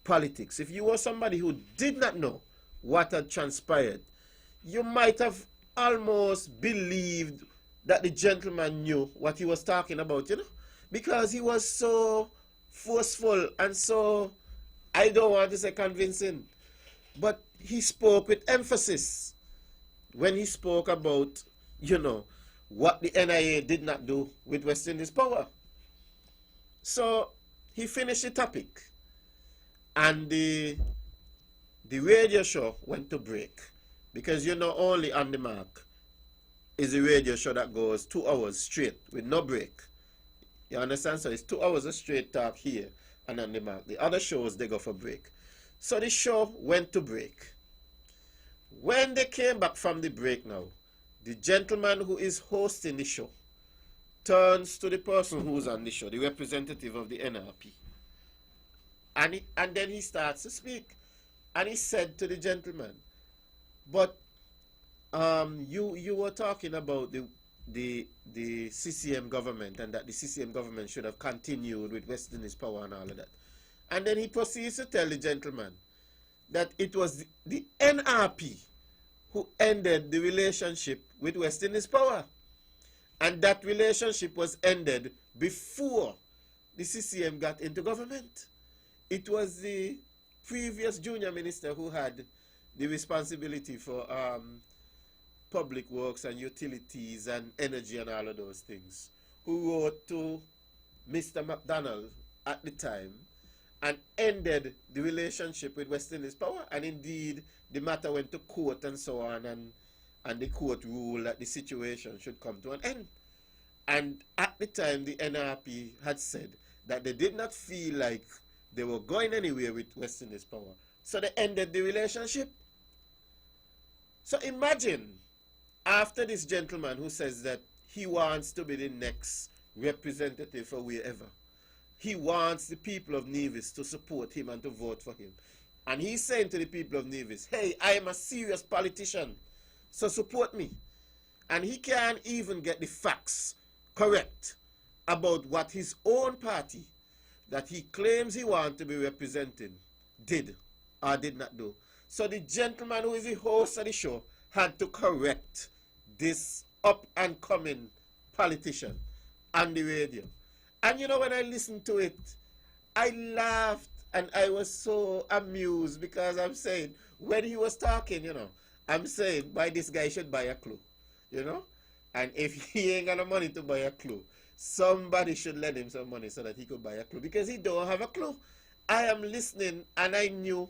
politics, if you were somebody who did not know what had transpired, you might have almost believed that the gentleman knew what he was talking about, because he was so forceful and so, I don't want to say convincing, but he spoke with emphasis when he spoke about, what the NIA did not do with West Indies Power. So he finished the topic, and the radio show went to break, because only On the Mark is a radio show that goes 2 hours straight with no break. You understand? So it's 2 hours of straight talk here and On the Mark. The other shows, they go for break. So the show went to break. When they came back from the break now, the gentleman who is hosting the show turns to the person who's on the show, the representative of the NRP. And then he starts to speak. And he said to the gentleman, but you were talking about the CCM government, and that the CCM government should have continued with West Indies Power and all of that. And then he proceeds to tell the gentleman that it was the NRP who ended the relationship with West Indies Power. And that relationship was ended before the CCM got into government. It was the previous junior minister who had the responsibility for public works and utilities and energy and all of those things, who wrote to Mr. McDonald at the time and ended the relationship with West Indies Power. And indeed, the matter went to court and so on, and the court ruled that the situation should come to an end. And at the time, the NRP had said that they did not feel like they were going anywhere with West Indies Power, so they ended the relationship. So imagine, after this gentleman who says that he wants to be the next representative for wherever, he wants the people of Nevis to support him and to vote for him. And he's saying to the people of Nevis, hey, I am a serious politician, so support me. And he can't even get the facts correct about what his own party that he claims he wants to be representing did or did not do. So the gentleman who is the host of the show had to correct this up-and-coming politician on the radio. And when I listened to it, I laughed and I was so amused because I'm saying, when he was talking, I'm saying, why this guy should buy a clue, you know? And if he ain't got no money to buy a clue, somebody should lend him some money so that he could buy a clue because he don't have a clue. I am listening and I knew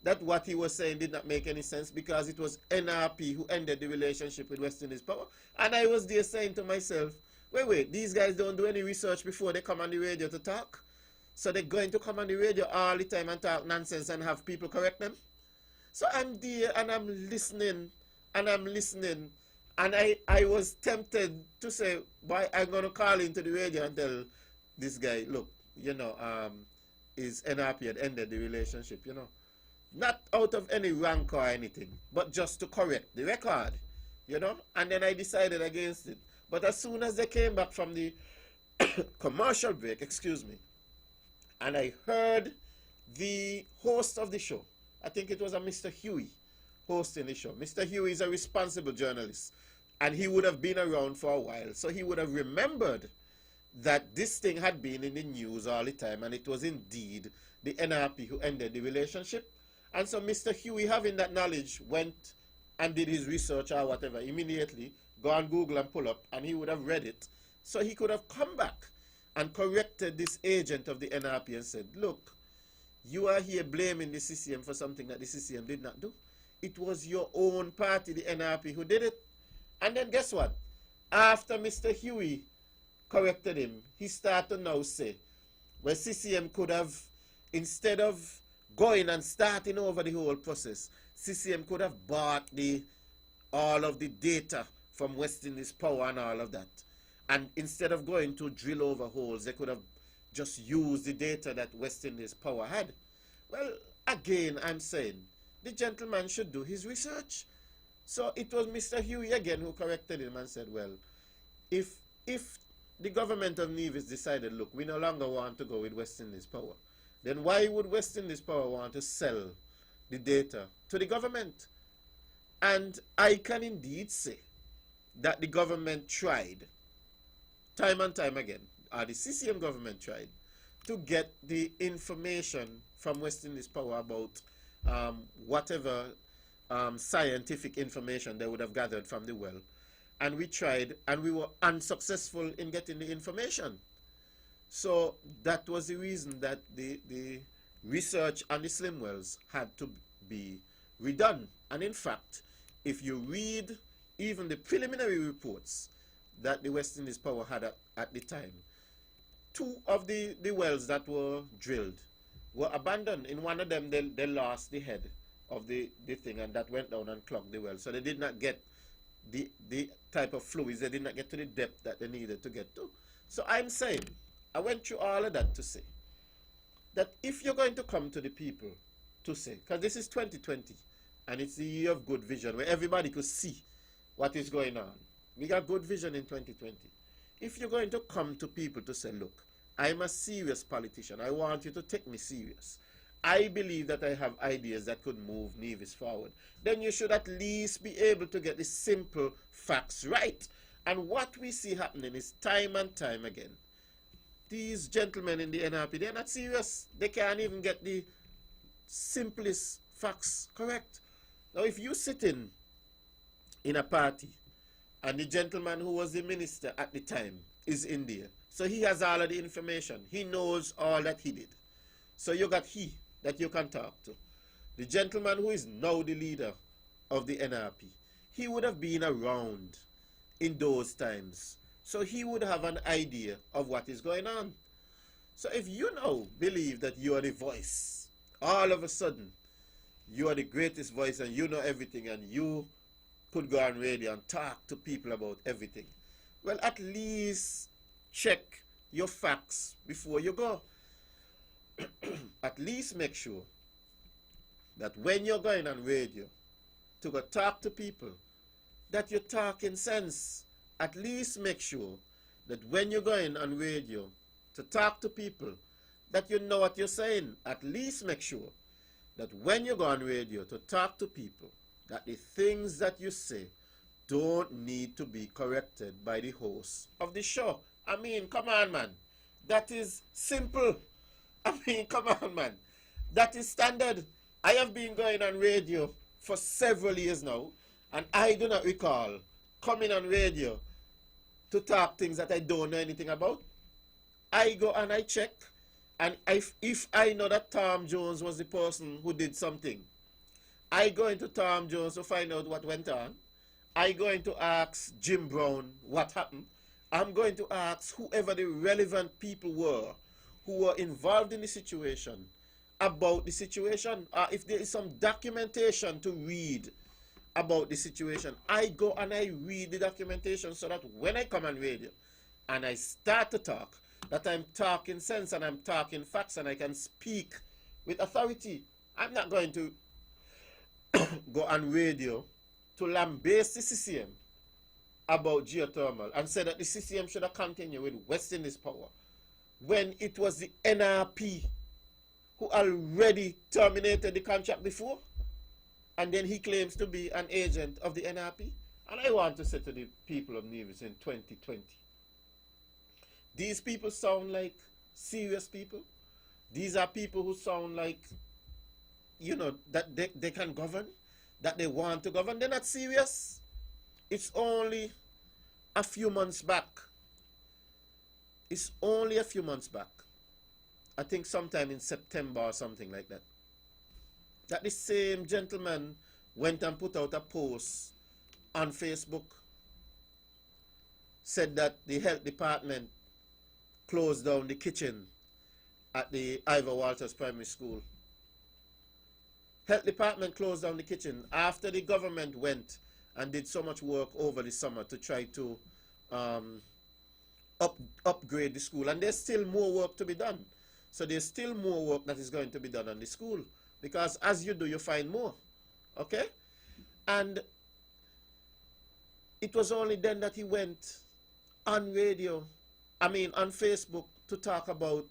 that what he was saying did not make any sense because it was NRP who ended the relationship with West Indies Power. And I was there saying to myself, wait, these guys don't do any research before they come on the radio to talk? So they're going to come on the radio all the time and talk nonsense and have people correct them? So I'm there and I'm listening and I'm listening. And I was tempted to say, why I'm going to call into the radio and tell this guy, look, is NRP had ended the relationship, Not out of any rank or anything, but just to correct the record, And then I decided against it. But as soon as they came back from the commercial break, and I heard the host of the show, I think it was a Mr. Huey hosting the show. Mr. Huey is a responsible journalist, and he would have been around for a while, so he would have remembered that this thing had been in the news all the time, and it was indeed the NRP who ended the relationship. And so Mr. Huey, having that knowledge, went and did his research or whatever, immediately go on Google and pull up, and he would have read it. So he could have come back and corrected this agent of the NRP and said, look, you are here blaming the CCM for something that the CCM did not do. It was your own party, the NRP, who did it. And then guess what? After Mr. Huey corrected him, he started to now say, well, CCM could have, instead of going and starting over the whole process, CCM could have bought all of the data from West Indies Power and all of that. And instead of going to drill over holes, they could have just used the data that West Indies Power had. Well, again, I'm saying, the gentleman should do his research. So it was Mr. Huey again who corrected him and said, well, if the government of Nevis decided, look, we no longer want to go with West Indies Power, then why would West Indies Power want to sell the data to the government? And I can indeed say that the government tried, time and time again, or the CCM government tried, to get the information from West Indies Power about whatever scientific information they would have gathered from the well. And we tried, and we were unsuccessful in getting the information. So that was the reason that the research on the slim wells had to be redone. And in fact, if you read even the preliminary reports that the West Indies Power had at the time, 2 of the wells that were drilled were abandoned. In one of them, they lost the head of the thing, and that went down and clogged the well. So they did not get the type of fluids, they did not get to the depth that they needed to get to. So I'm saying, I went through all of that to say that if you're going to come to the people to say, because this is 2020, and it's the year of good vision, where everybody could see what is going on. We got good vision in 2020. If you're going to come to people to say, look, I'm a serious politician, I want you to take me serious, I believe that I have ideas that could move Nevis forward, then you should at least be able to get the simple facts right. And what we see happening is time and time again, these gentlemen in the NRP, they're not serious. They can't even get the simplest facts correct. Now, if you sit in a party and the gentleman who was the minister at the time is in there, so he has all of the information, he knows all that he did. So you got he that you can talk to. The gentleman who is now the leader of the NRP, he would have been around in those times. So he would have an idea of what is going on. So if you now believe that you are the voice, all of a sudden, you are the greatest voice and you know everything and you could go on radio and talk to people about everything, well, at least check your facts before you go. At least make sure that when you're going on radio to go talk to people, that you're talking sense. At least make sure that when you're going on radio to talk to people, that you know what you're saying. At least make sure that when you go on radio to talk to people, that the things that you say don't need to be corrected by the host of the show. I mean, come on, man. That is simple. I mean, come on, man. That is standard. I have been going on radio for several years now, and I do not recall coming on radio to talk things that I don't know anything about. I go and I check, and if I know that Tom Jones was the person who did something, I go into Tom Jones to find out what went on. I going to ask Jim Brown what happened. I'm going to ask whoever the relevant people were who were involved in the situation about the situation. If there is some documentation to read about the situation, I go and I read the documentation so that when I come on radio and I start to talk, that I'm talking sense and I'm talking facts and I can speak with authority. I'm not going to go on radio to lambaste the CCM about geothermal and say that the CCM should have continued with West Indies Power when it was the NRP who already terminated the contract before, and then he claims to be an agent of the NRP. And I want to say to the people of Nevis in 2020, these people sound like serious people. These are people who sound like, you know, that they can govern, that they want to govern. They're not serious. It's only a few months back. It's only a few months back. I think sometime in September or something like that. That the same gentleman went and put out a post on Facebook, said that the health department closed down the kitchen at the Ivor Walters Primary School. Health department closed down the kitchen after the government went and did so much work over the summer to try to upgrade the school. And there's still more work to be done. So there's still more work that is going to be done on the school. Because as you do, you find more. Okay? And it was only then that he went on radio, on Facebook, to talk about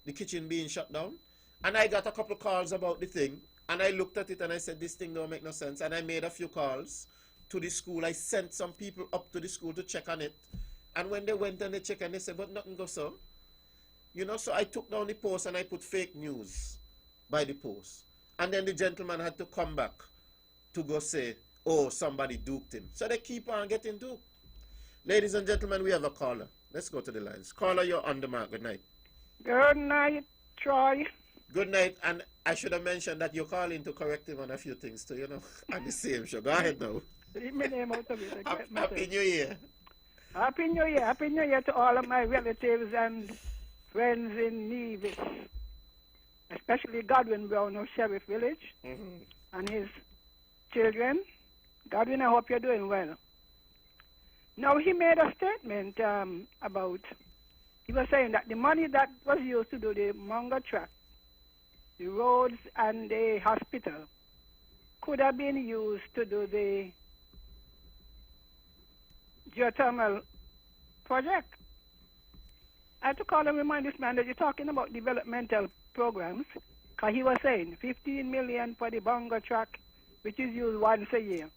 the kitchen being shut down. And I got a couple of calls about the thing. And I looked at it and I said, this thing don't make no sense. And I made a few calls to the school. I sent some people up to the school to check on it. And when they went and they checked and they said, but nothing goes on. You know, so I took down the post and I put fake news by the post. And then the gentleman had to come back to go say, oh, somebody duped him. So they keep on getting duped. Ladies and gentlemen, we have a caller. Let's go to the lines. Caller, you're on the mark. Good night. Good night, Troy. Good night. And I should have mentioned that you're calling to correct him on a few things too, you know, on the same show. Go ahead now. Leave my name out of it. Happy New Year. Happy New Year. Happy New Year to all of my relatives and friends in Nevis, especially Godwin Brown of Sheriff Village and his children. Godwin, I hope you're doing well. Now, he made a statement about, he was saying that the money that was used to do the Mungo track, the roads and the hospital, could have been used to do the geothermal project. I had to call and remind this man that you're talking about developmental programs, because he was saying 15 million for the Bongo track, which is used once a year.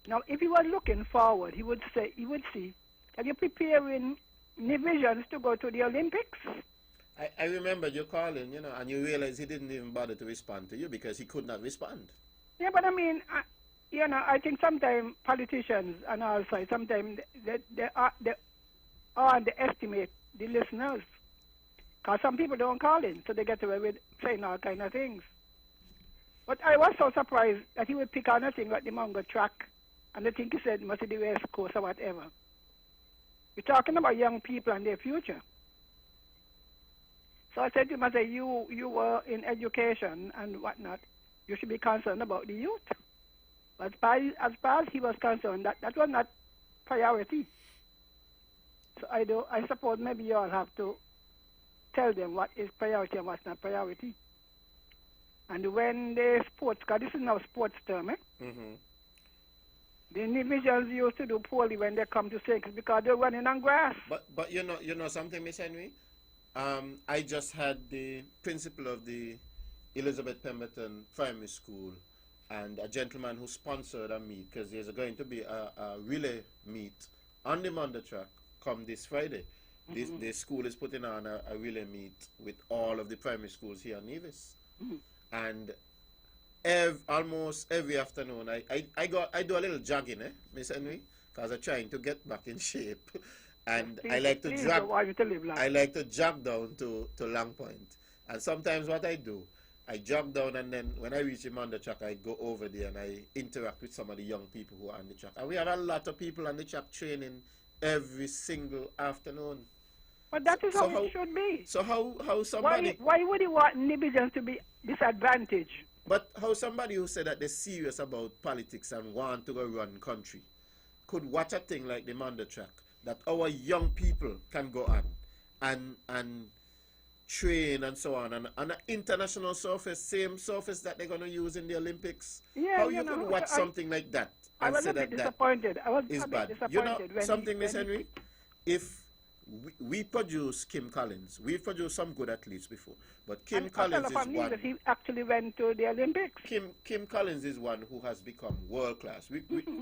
Now, if he was looking forward, he would see that you're preparing divisions to go to the Olympics. I remember you calling, you know, and you realize he didn't even bother to respond to you because he could not respond. Yeah, but I think sometimes politicians and all sides, sometimes they underestimate the listeners. Because some people don't call in, so they get away with saying all kind of things. But I was so surprised that he would pick on a thing like the Mungo track, and I think he said must be the West Coast or whatever. We're talking about young people and their future. So I said to him, I said, you were in education and whatnot. You should be concerned about the youth. But as far as he was concerned, that was not priority. So I suppose maybe you all have to tell them what is priority and what's not priority. And when the sports, because this is now sports term, the divisions used to do poorly when they come to six because they're running on grass. But you know something, Miss Henry? I just had the principal of the Elizabeth Pemberton Primary School and a gentleman who sponsored a meet, because there's going to be a relay meet on the Monday track come this Friday. The school is putting on a relay meet with all of the primary schools here in Nevis. And almost every afternoon, I do a little jogging, Miss Henry, because I'm trying to get back in shape. And I like to jog. I like to jog down to Long Point. And sometimes what I do, I jog down, and then when I reach him on the track, I go over there and I interact with some of the young people who are on the track. And we have a lot of people on the track training every single afternoon. But that is how it should be. So how somebody... Why would you want Nibijans to be disadvantaged? But how somebody who said that they're serious about politics and want to go run country could watch a thing like the Manda track, that our young people can go on and train and so on, and an international surface, same surface that they're going to use in the Olympics. Yeah, how you could watch something like that and say that disappointed. I was is bad. disappointed. You know something, Miss Henry? If we produce Kim Collins, we've produced some good athletes before, but Kim Collins is one. He actually went to the Olympics. Kim Collins is one who has become world class.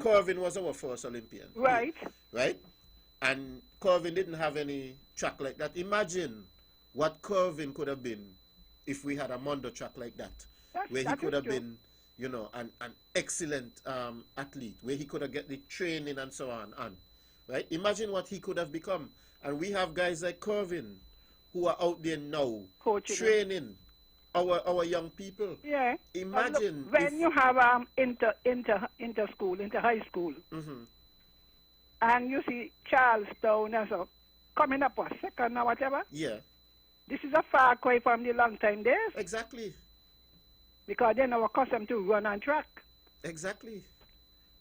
Corvin was our first Olympian. Right. Right? And Corvin didn't have any track like that. Imagine what Corvin could have been if we had a Mondo track like that, where he could have been, you know, an excellent athlete, where he could have get the training and so on. Right? Imagine what he could have become. And we have guys like Corvin who are out there now coaching, training our young people. Yeah. Imagine look, when you have inter school, inter high school, and you see Charlestown and so coming up a second or whatever. Yeah. This is a far cry from the long time days. Exactly. Because they're now accustomed to run on track. Exactly.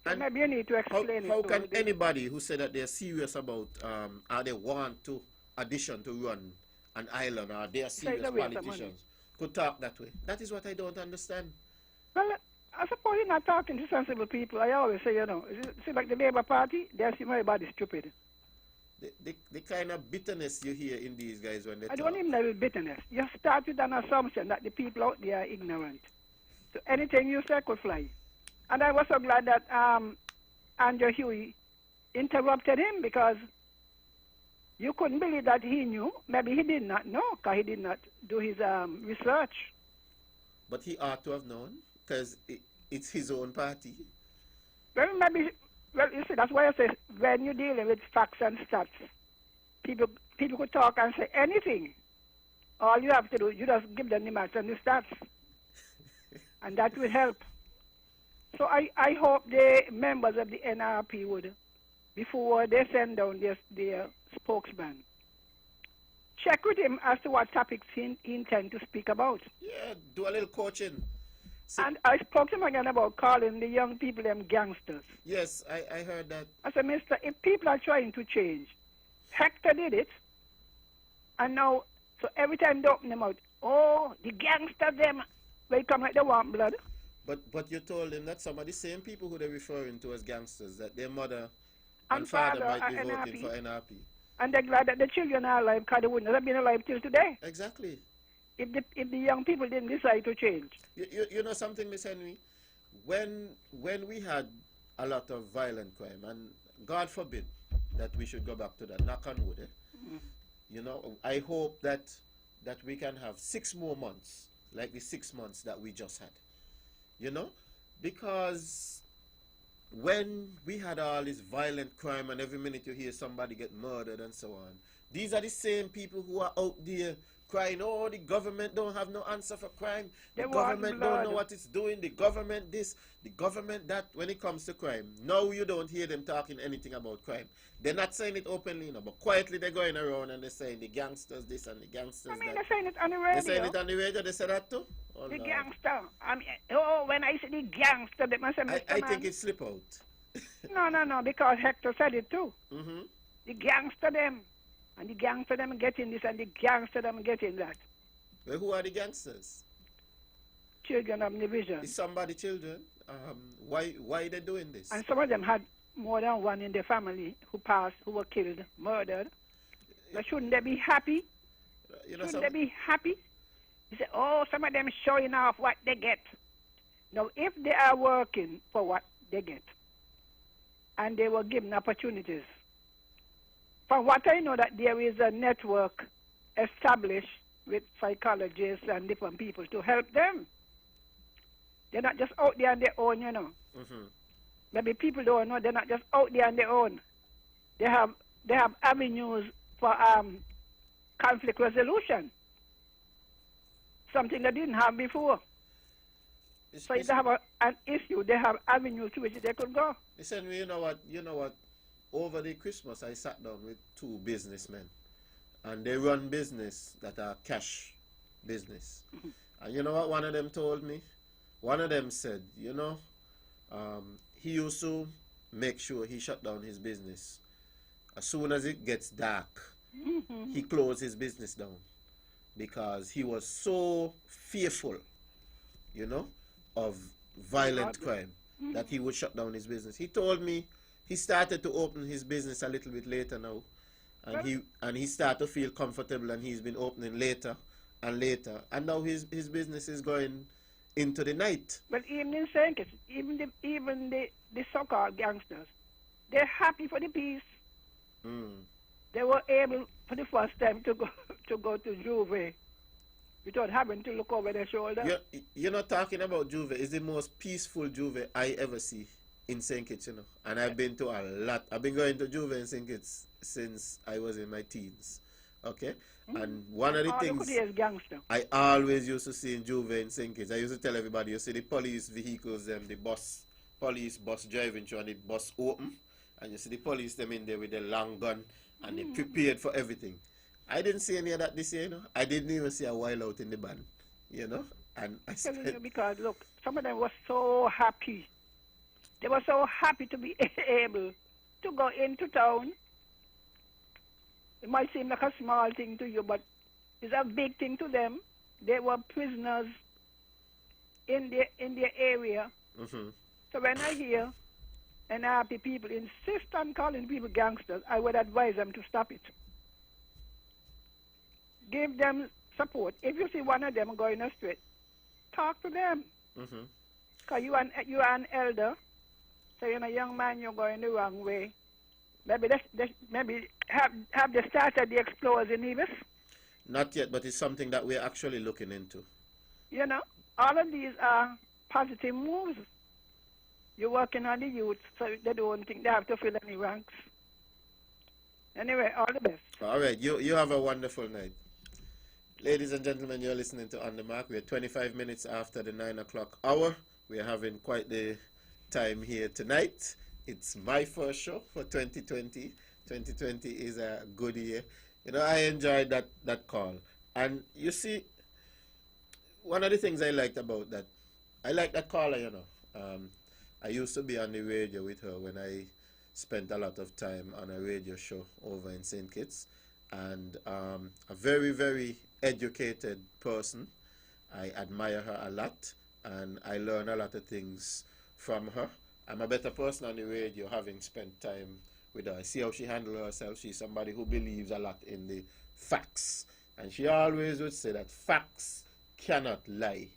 So maybe you need to explain how can anybody who said that they're serious about or they want to audition to run an island, or they are serious politicians, could talk that way? That is what I don't understand. Well, I suppose you're not talking to sensible people. I always say, you know, see like the Labour Party, they seem everybody stupid. The kind of bitterness you hear in these guys when they talk. I don't even know with bitterness. You start with an assumption that the people out there are ignorant. So anything you say could fly. And I was so glad that Andrew Huey interrupted him, because you couldn't believe that he knew. Maybe he did not know, because he did not do his research. But he ought to have known, because it's his own party. Well, maybe, you see, that's why I say when you're dealing with facts and stats, people could talk and say anything. All you have to do, you just give them the maths and the stats. And that will help. So I hope the members of the NRP would, before they send down their spokesman, check with him as to what topics he intends to speak about. Yeah, do a little coaching. And I spoke to him again about calling the young people them gangsters. Yes, I heard that. I said, mister, if people are trying to change, Hector did it, and now, so every time they open them out, oh, the gangsters, them, they come like they want blood. But you told him that some of the same people who they're referring to as gangsters, that their mother and father might be voting for NRP. And they're glad that the children are alive, because they wouldn't have been alive till today. Exactly. If the young people didn't decide to change. You know something, Miss Henry? When we had a lot of violent crime, and God forbid that we should go back to that, knock on wood, you know, I hope that we can have 6 more months, like the 6 months that we just had. You know, because when we had all this violent crime and every minute you hear somebody get murdered and so on, these are the same people who are out there crying, oh, the government don't have no answer for crime. The government don't know what it's doing. The government this, the government that. When it comes to crime, now you don't hear them talking anything about crime. They're not saying it openly, you know, but quietly they're going around and they're saying the gangsters this and the gangsters that. They're saying it on the radio. They're saying it on the radio. They say that too? Oh, the no. gangster. I mean, when I say the gangster, they must say, I think it slip out. No, because Hector said it too. The gangster them. And the gangster them getting this and the gangster them getting that. Well, who are the gangsters? Children of division. Is somebody children? Why they doing this? And some of them had more than one in their family who passed, who were killed, murdered. But shouldn't they be happy? Shouldn't they be happy? You say, oh, some of them showing off what they get. Now, if they are working for what they get, and they were given opportunities from what I know, that there is a network established with psychologists and different people to help them. They're not just out there on their own, you know. Mm-hmm. Maybe people don't know they're not just out there on their own. They have avenues for conflict resolution, something they didn't have before. So if they have an issue, they have avenues to which they could go. Listen, you know what? Over the Christmas, I sat down with two businessmen, and they run business that are cash business. And you know what one of them told me? One of them said, he used to make sure he shut down his business. As soon as it gets dark, he closed his business down because he was so fearful, of violent crime that he would shut down his business. He told me he started to open his business a little bit later now, and he started to feel comfortable, and he's been opening later and later, and now his business is going into the night. But even in St. Kitts, even the so-called gangsters, they're happy for the peace. They were able for the first time to go to Juve without having to look over their shoulder. You're not talking about Juve. It's the most peaceful Juve I ever see in St. Kitts, And I've been to a lot. I've been going to Juve in St. Kitts since I was in my teens. Okay? And one of the things I always used to see in Juve in St. Kitts, I used to tell everybody, you see the police vehicles, the police bus driving through, and the bus open, and you see the police them in there with their long gun, and they prepared for everything. I didn't see any of that this year, I didn't even see a while out in the band, And I telling you, because look, some of them were so happy. They were so happy to be able to go into town. It might seem like a small thing to you, but it's a big thing to them. They were prisoners in their area. So when I hear NRP people insist on calling people gangsters, I would advise them to stop it. Give them support. If you see one of them going astray, talk to them. Because you are an elder, so you're a young man, you're going the wrong way. Maybe have they started the Explorers in Nevis? Not yet, but it's something that we're actually looking into. All of these are positive moves. You're working on the youth, so they don't think they have to fill any ranks. Anyway, all the best. All right, you have a wonderful night. Ladies and gentlemen, you're listening to On The Mark. We're 25 minutes after the 9 o'clock hour. We're having quite the time here tonight. It's my first show for 2020. 2020 is a good year. I enjoyed that call. And you see, one of the things I liked about that, I like that caller, I used to be on the radio with her when I spent a lot of time on a radio show over in St. Kitts. And a very, very educated person. I admire her a lot, and I learn a lot of things from her. I'm a better person on the radio having spent time with her. I see how she handles herself. She's somebody who believes a lot in the facts. And she always would say that facts cannot lie.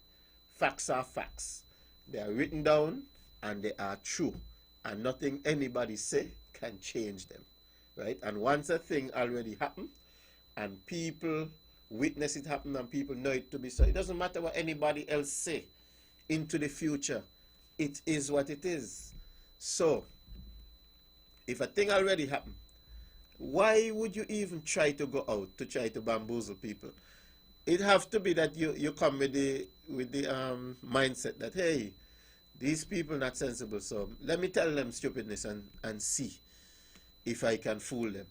Facts are facts. They are written down and they are true. And nothing anybody say can change them. Right? And once a thing already happened and people witness it happen and people know it to be so, it doesn't matter what anybody else say into the future. It is what it is. So, if a thing already happened, why would you even try to go out to try to bamboozle people? It have to be that you come with the mindset that, hey, these people not sensible, so let me tell them stupidness and see if I can fool them.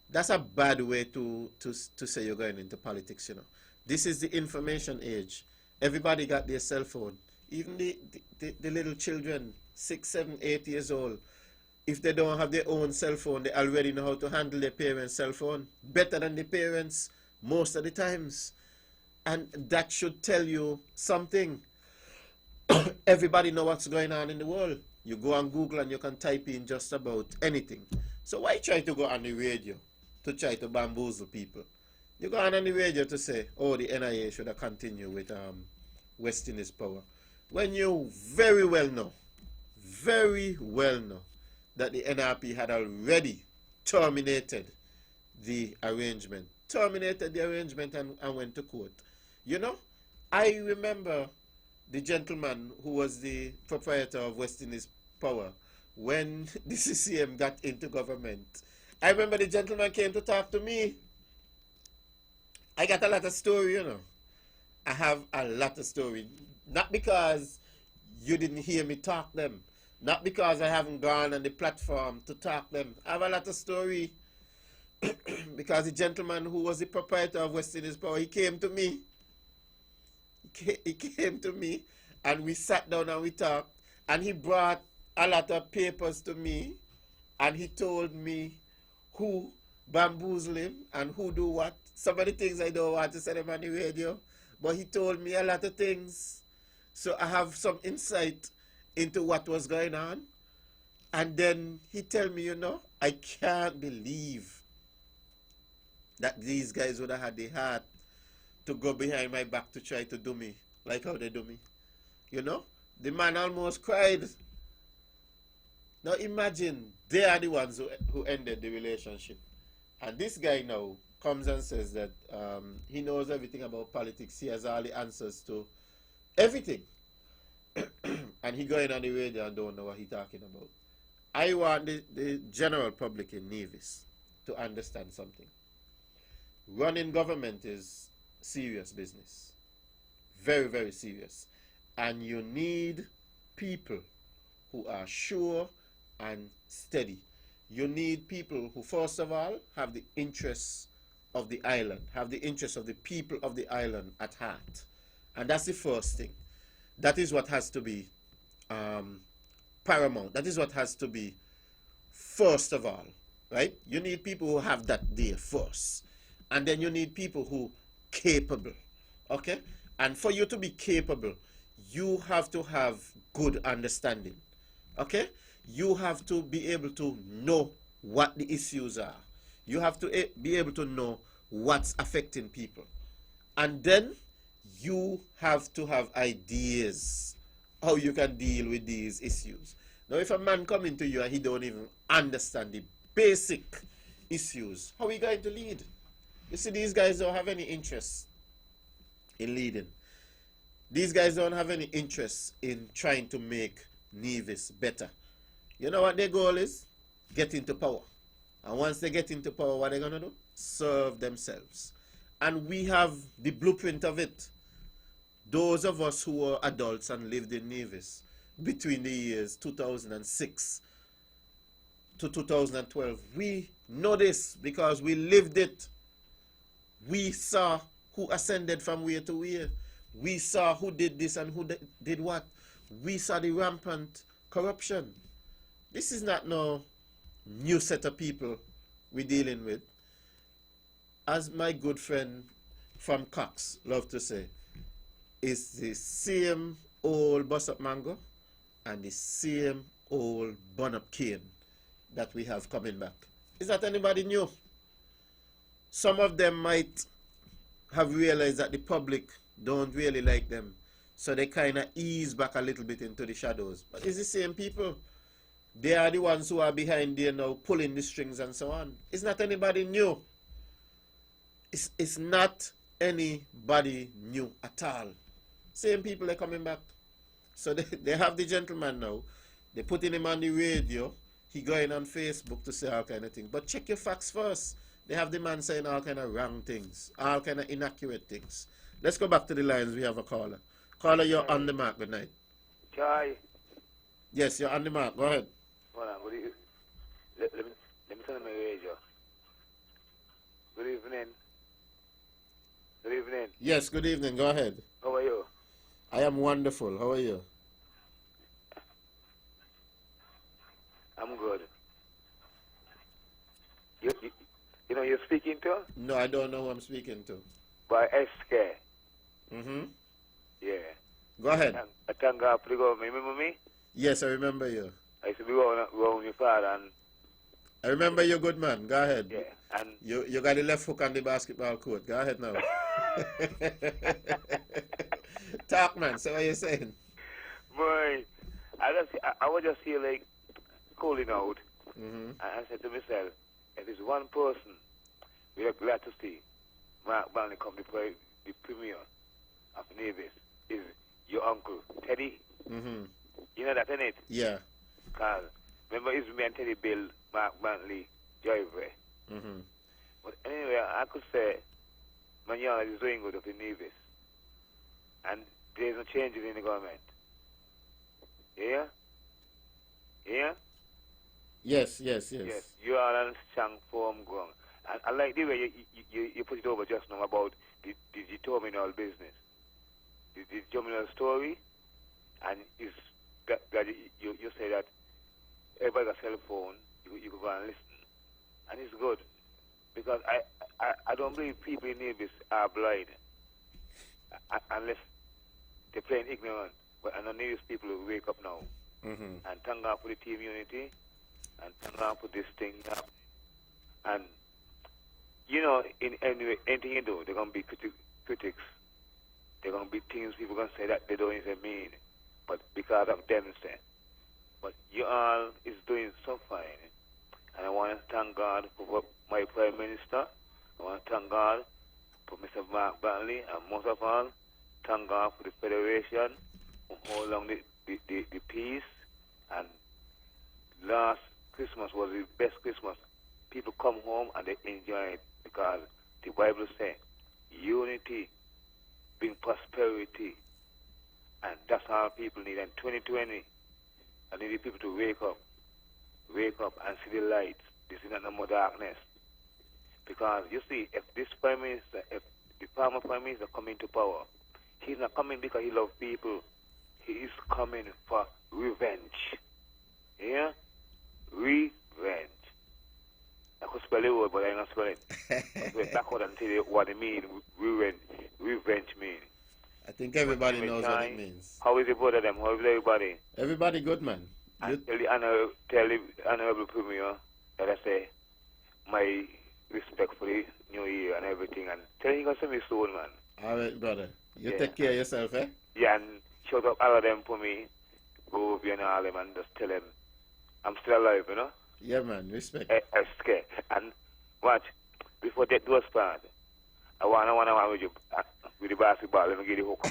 That's a bad way to say you're going into politics, This is the information age. Everybody got their cell phone. Even the little children, 6, 7, 8 years old, if they don't have their own cell phone, they already know how to handle their parents' cell phone better than the parents most of the times. And that should tell you something. Everybody know what's going on in the world. You go on Google and you can type in just about anything. So why try to go on the radio to try to bamboozle people? You go on the radio to say, oh, the NIA should have continued with West Indies power. When you very well know that the NRP had already terminated the arrangement, terminated the arrangement, and went to court. You know, I remember the gentleman who was the proprietor of West Indies Power when the CCM got into government. I remember the gentleman came to talk to me. I got a lot of story, you know. I have a lot of story. Not because you didn't hear me talk them. Not because I haven't gone on the platform to talk them. I have a lot of story. Because the gentleman who was the proprietor of West Indies Power, he came to me. He came to me and we sat down and we talked. And he brought a lot of papers to me. And he told me who bamboozled him and who do what. Some of the things I don't want to say them on the radio. But he told me a lot of things. So I have some insight into what was going on. And then he tell me, you know, I can't believe that these guys would have had the heart to go behind my back to try to do me like how they do me. You know? The man almost cried. Now imagine they are the ones who ended the relationship. And this guy now comes and says that he knows everything about politics. He has all the answers to everything. And he going on the radio and don't know what he's talking about. I want the general public in Nevis to understand something. Running government is serious business. Very, very serious. And you need people who are sure and steady. You need people who, first of all, have the interests of the island, have the interests of the people of the island at heart. And that's the first thing. That is what has to be paramount. That is what has to be first of all, right? You need people who have that there first. And then you need people who capable, okay? And for you to be capable, you have to have good understanding, okay? You have to be able to know what the issues are. You have to be able to know what's affecting people. And then you have to have ideas how you can deal with these issues. Now, if a man come into you and he don't even understand the basic issues, how are you going to lead? You see, these guys don't have any interest in leading. These guys don't have any interest in trying to make Nevis better. You know what their goal is? Get into power. And once they get into power, what are they going to do? Serve themselves. And we have the blueprint of it. Those of us who were adults and lived in Nevis between the years 2006 to 2012, we know this because we lived it. We saw who ascended from where to where. We saw who did this and who did what. We saw the rampant corruption. This is not no new set of people we're dealing with. As my good friend from Cox loved to say, it's the same old bus up mango and the same old bun up cane that we have coming back. Is that anybody new? Some of them might have realized that the public don't really like them, so they kind of ease back a little bit into the shadows. But it's the same people. They are the ones who are behind there now, pulling the strings and so on. It's not anybody new. It's not anybody new at all. Same people are coming back. So they have the gentleman now. They're putting him on the radio. He going on Facebook to say all kind of things. But check your facts first. They have the man saying all kind of wrong things, all kind of inaccurate things. Let's go back to the lines. We have a caller. Caller, you're on the mark. Good night. Chai. Yes, you're on the mark. Go ahead. Hold on. Let me turn on my radio. Good evening. Good evening. Yes, good evening. Go ahead. How are you? I am wonderful. How are you? I'm good. You know you're speaking to? No, I don't know who I'm speaking to. By SK. Mm-hmm. Yeah. Go ahead. I thank God for the government. Remember me? Yes, I remember you. I used to be going with your father and I remember you, good man. Go ahead. yeah. And You got the left hook on the basketball court. Go ahead now. Talk, man. So what you saying? boy, I was just here like cooling out. Mm-hmm. And I said to myself, if it's one person We are glad to see Mark Barney come before the premier of Nevis is your uncle, Teddy. Mm-hmm. You know that, innit? Yeah. Because remember, it's me and Teddy build Mark Brantley driveway. Mm-hmm. But anyway, I could say Manana is doing good up in Nevis. And there's no changes in the government. Yeah? Yeah? Yes. Yes. You are on strong form ground. And I like the way you put it over just now about the terminal business. The terminal story. And it's that you say that everybody got a cell phone, you can go and listen. And it's good. Because I don't believe people in Nevis are blind. Unless they're playing ignorant. But I know Nevis people will wake up now. Mm-hmm. And thank God for the team unity. And thank God for this thing up. And, you know, in anything you do, they're going to be critics. They're going to be things people going to say that they don't even mean. But because of them, say. But you all is doing so fine. And I want to thank God for my Prime Minister. I want to thank God for Mr. Mark Barnley. And most of all, thank God for the Federation who hold on the peace. And last Christmas was the best Christmas. People come home and they enjoy it because the Bible says unity brings prosperity. And that's how people need. And 2020, I need people to wake up and see the light. This is not no more darkness. Because you see, if this Prime Minister, if the former Prime Minister come into power, he's not coming because he loves people. He is coming for revenge. Yeah? Revenge. I could spell the word, but I don't spell it. I went backward and tell you what it means. Revenge means. I think everybody knows what it means. How is the both of them? How is everybody? Everybody good, man. And tell the Honorable Premier that I say my respect for the New Year and everything. And tell him he's going to see me soon, man. All right, brother. You Yeah. take care of yourself, eh? Yeah, and shout out all of them for me. Go over and all them and just tell them I'm still alive, you know? Yeah, man. Respect. I'm scared. And watch, before that doors part, I want with you with the basketball. Let me get the hook.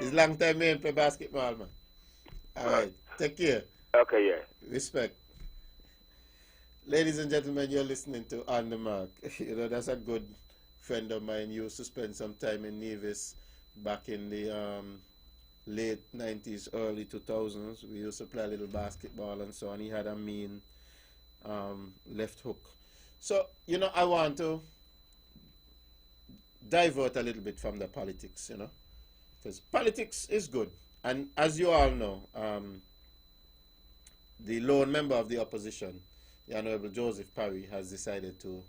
It's long time me ain't play basketball, man. All right. Take care. Okay, yeah. Respect. Ladies and gentlemen, you're listening to On The Mark. You know, that's a good friend of mine. He used to spend some time in Nevis back in the late 90s, early 2000s. We used to play a little basketball and so on. He had a mean left hook. So, you know, I want to divert a little bit from the politics, you know, because politics is good. And as you all know, the lone member of the opposition, the Honorable Joseph Parry, has decided to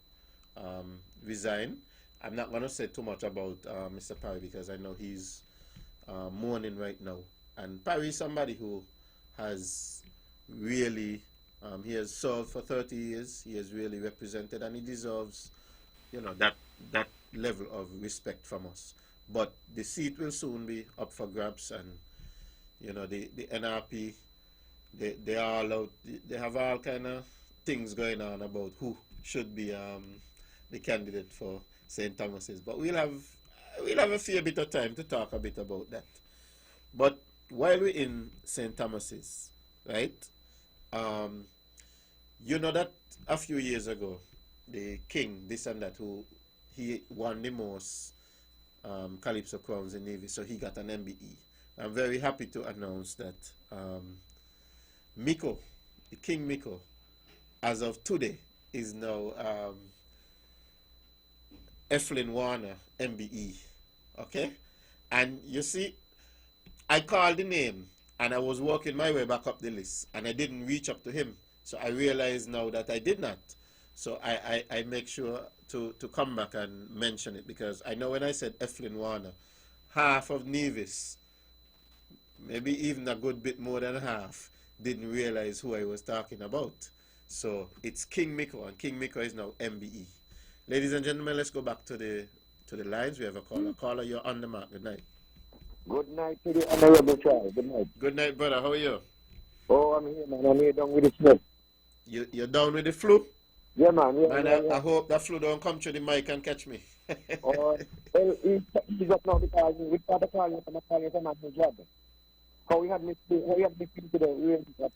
resign. I'm not going to say too much about Mr. Parry because I know he's mourning right now. And Parry is somebody who has really, he has served for 30 years. He has really represented, and he deserves, you know, that level of respect from us. But the seat will soon be up for grabs, and you know, the NRP, they are all out. They have all kind of things going on about who should be the candidate for St. Thomas's. But we'll have a fair bit of time to talk a bit about that. But while we're in St. Thomas's, right? You know that a few years ago, the king, this and that, who he won the most Calypso crowns in Nevis, so he got an MBE. I'm very happy to announce that Miko, the King Miko, as of today, is now Eflin Warner MBE. Okay? And you see, I called the name and I was working my way back up the list and I didn't reach up to him. So I realize now that I did not. So I make sure to come back and mention it, because I know when I said Eflin Warner, half of Nevis, maybe even a good bit more than half, didn't realize who I was talking about. So it's King Miko, and King Miko is now MBE. Ladies and gentlemen, let's go back to the lines. We have a caller. Caller, you're on the mark. Good night. Good night to the Honorable Charles. Good night. Good night, brother. How are you? Oh, I'm here, man. I'm here down with the flu. You're down with the flu? Yeah, man. Man, I hope that flu don't come through the mic and catch me. Or, well, he's up now because we started calling him, and I called him from my job. So we had me to the range that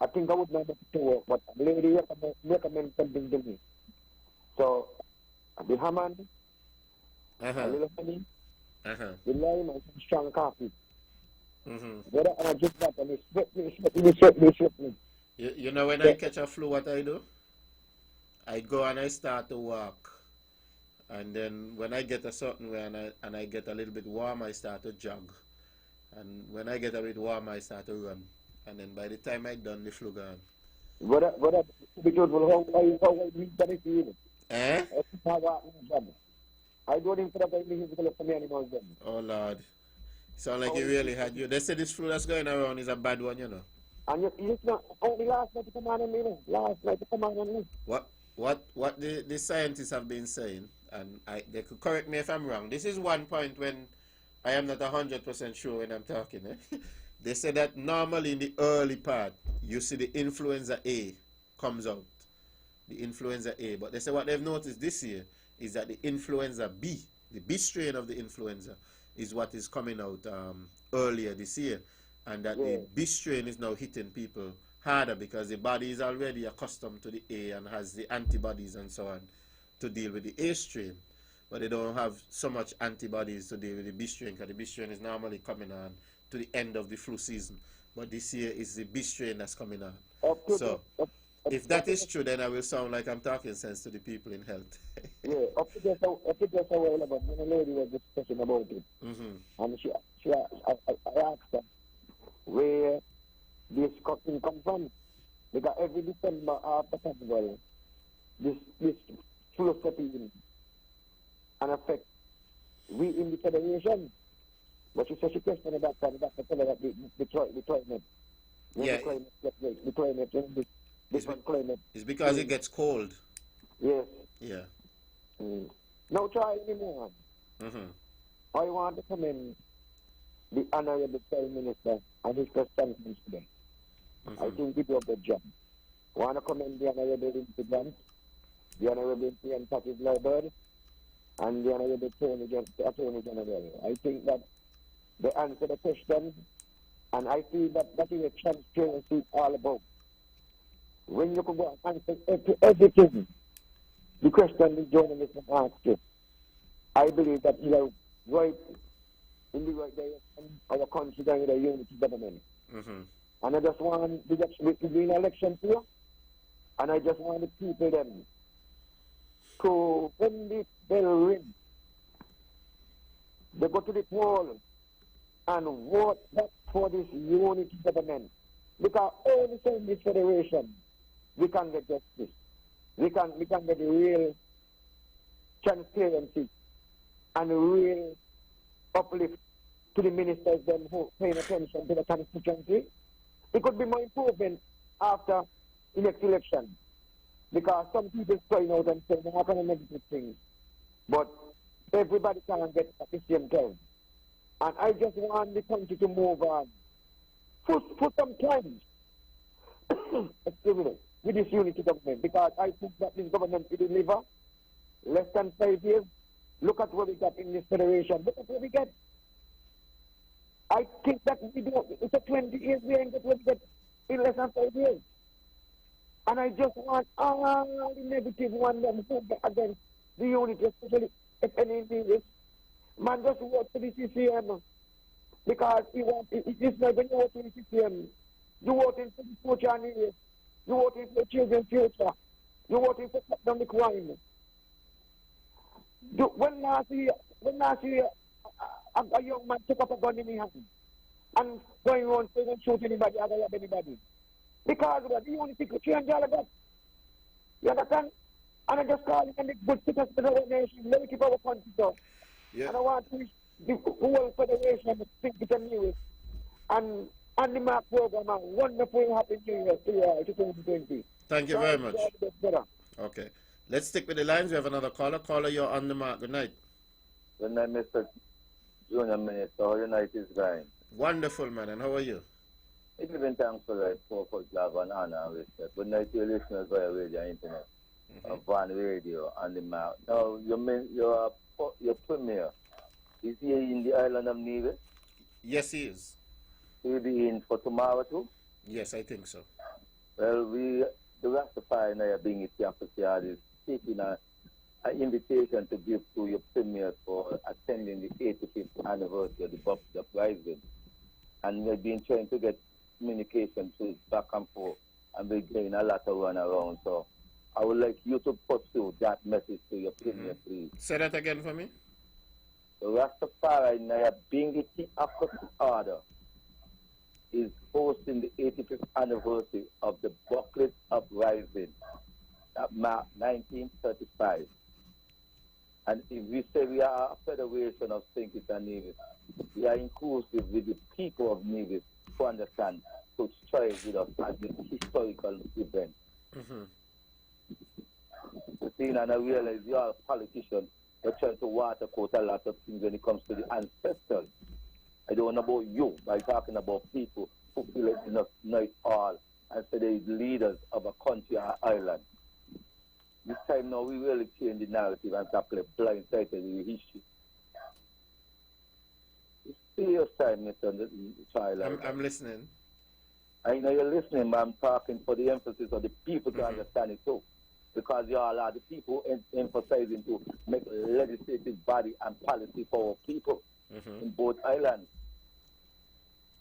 I think I would not be able to work, but the lady recommend something to me. So, the Hammond, a little honey, the lime, and some strong coffee. Brother, and I just got and it sweat me. You know when I catch a flu, what I do? I go and I start to walk. And then when I get a certain way and I get a little bit warm, I start to jog. And when I get a bit warm, I start to run. And then by the time I done, the flu gone. Brother, to be truthful, how we done it to you? Eh? I don't even put anything for me anymore. Oh, Lord. Sound like you really had you. They say this flu that's going around is a bad one, you know. And it's not only last night to come on me, last night to come on me. What the scientists have been saying, and they could correct me if I'm wrong. This is one point when I am not 100% sure when I'm talking. They say that normally in the early part, you see the influenza A comes out. The influenza A. But they say what they've noticed this year is that the influenza B, the B strain of the influenza, is what is coming out earlier this year. And that the B strain is now hitting people harder because the body is already accustomed to the A and has the antibodies and so on to deal with the A strain. But they don't have so much antibodies to deal with the B strain because the B strain is normally coming on to the end of the flu season. But this year is the B strain that's coming on. So if that is true, then I will sound like I'm talking sense to the people in health. Up to just a while ago, when a lady was discussing about it. And I asked her where this cotton come from. Because every December after festival, this flu set in and affect we in the federation. But she said she questioned the doctor, and the doctor told her that the climate. Yeah. The climate, this one climate. It's because it gets cold. Yes. Yeah. No try anymore. I want to commend the Honorable Prime Minister and his constituents today. I think he did a good job. I want to commend the Honorable Lindsey Grant, the Honorable Ian Patrick Laibird, and the Honorable Attorney General. I think that they answer the question, and I feel that that is a transparency all about. When you can go and answer everything, the question the journalist asked you, I believe that you are right in the right direction, our country going with a unity government. And I just want to be an election here, and I just want the people them to, when this bell rings, they go to the poll and vote back for this unity government. Because only in this federation we can get justice. We can get real transparency and real uplift to the ministers them who paying attention to the constituency. It could be more improvement after the next election. Because some people crying out and saying how can I make these things? But everybody can get at the same time. And I just want the country to move on. For some time, excuse me, with this unity government, because I think that this government will deliver less than 5 years. Look at what we got in this federation. Look at what we get. I think that we do, it's a 20 years we ain't get what we get in less than 5 years. And I just want all the negative ones that move against the unity, especially if anything is. Man, just vote for the CCM. Because it's not when you vote for the CCM, you voting for the future and years. You voting for children's future. You voting for cut down the crime. When I see a young man take up a gun in his hand and going around saying don't shoot anybody, I don't have anybody. Because of that, you want to change all of that. You understand? And I just call it and good citizens of our nation. Let me keep our country so. Yeah. And I want to wish the whole federation to think it's a new and the Mark program a wonderful happy new year to 2020. Thank you very much. Okay. Let's stick with the lines. We have another caller. Caller, you're on the mark. Good night. Good night, Mr. Junior Minister. How your night is going? Wonderful, man. And how are you? I give thanks for the 4 foot love and honor and respect. Good night to your listeners via radio and internet. on radio on the map. Now, your premier, is he in the island of Nevis? Yes, he is. He'll be in for tomorrow too? Yes, I think so. Well, the Rastafari and I are being at campus yard is taking an invitation to give to your premier for attending the 85th anniversary of the Buffalo Uprising. And we've been trying to get communication to back and forth, and we're getting a lot of run around. So I would like you to pursue that message to your premier, please. Say that again for me. The Rastafari and I are being at order is hosting the 85th anniversary of the Bucklet Uprising that marked 1935. And if we say we are a federation of St. Kitts and Nevis, we are inclusive with the people of Nevis to understand, to strive with us as a historical event. You see, and I realize you are a politician, you're trying to watercoat a lot of things when it comes to the ancestors. I don't know about you, but I'm talking about people who feel it's enough night all and say they're leaders of a country or island. This time now we really change the narrative and start playing blindsided with history. It's serious time, Mr. Child. I'm listening. I know you're listening, but I'm talking for the emphasis of the people to understand it too. Because you all are the people emphasizing to make legislative body and policy for our people in both islands.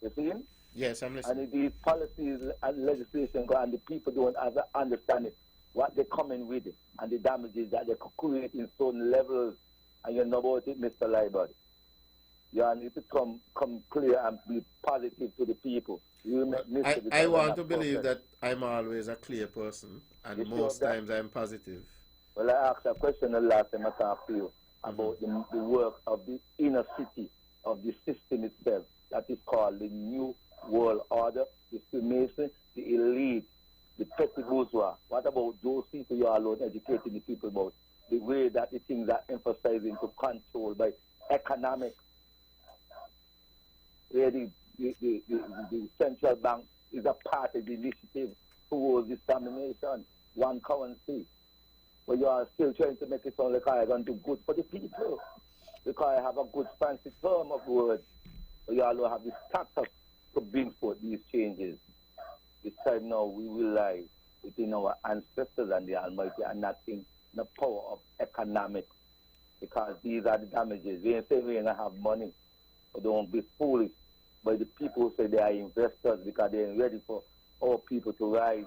You see? Yes, I'm listening. And if these policies and legislation go and the people don't understand it, what they're coming with it, and the damages that they could create in certain levels, and you know about it, Mr. Liebert. You need to come clear and be positive to the people. I want to believe that I'm always a clear person, and most times I'm positive. Well, I asked a question the last time I talked to you about the work of the inner city, of the system itself, that is called the New World Order, the Freemason, the elite, the petty bourgeois. What about those people you are alone educating the people about? The way that the things are emphasizing to control by economic, where the central bank is a part of the initiative towards this domination, one currency. But you are still trying to make it sound like I am going to do good for the people, because I have a good fancy term of words. But you all have the status to bring forth these changes. This time now we will lie within our ancestors and the Almighty and not in the power of economics, because these are the damages. We ain't saying we ain't have money, but don't be foolish. But the people who say they are investors because they ain't ready for all people to rise.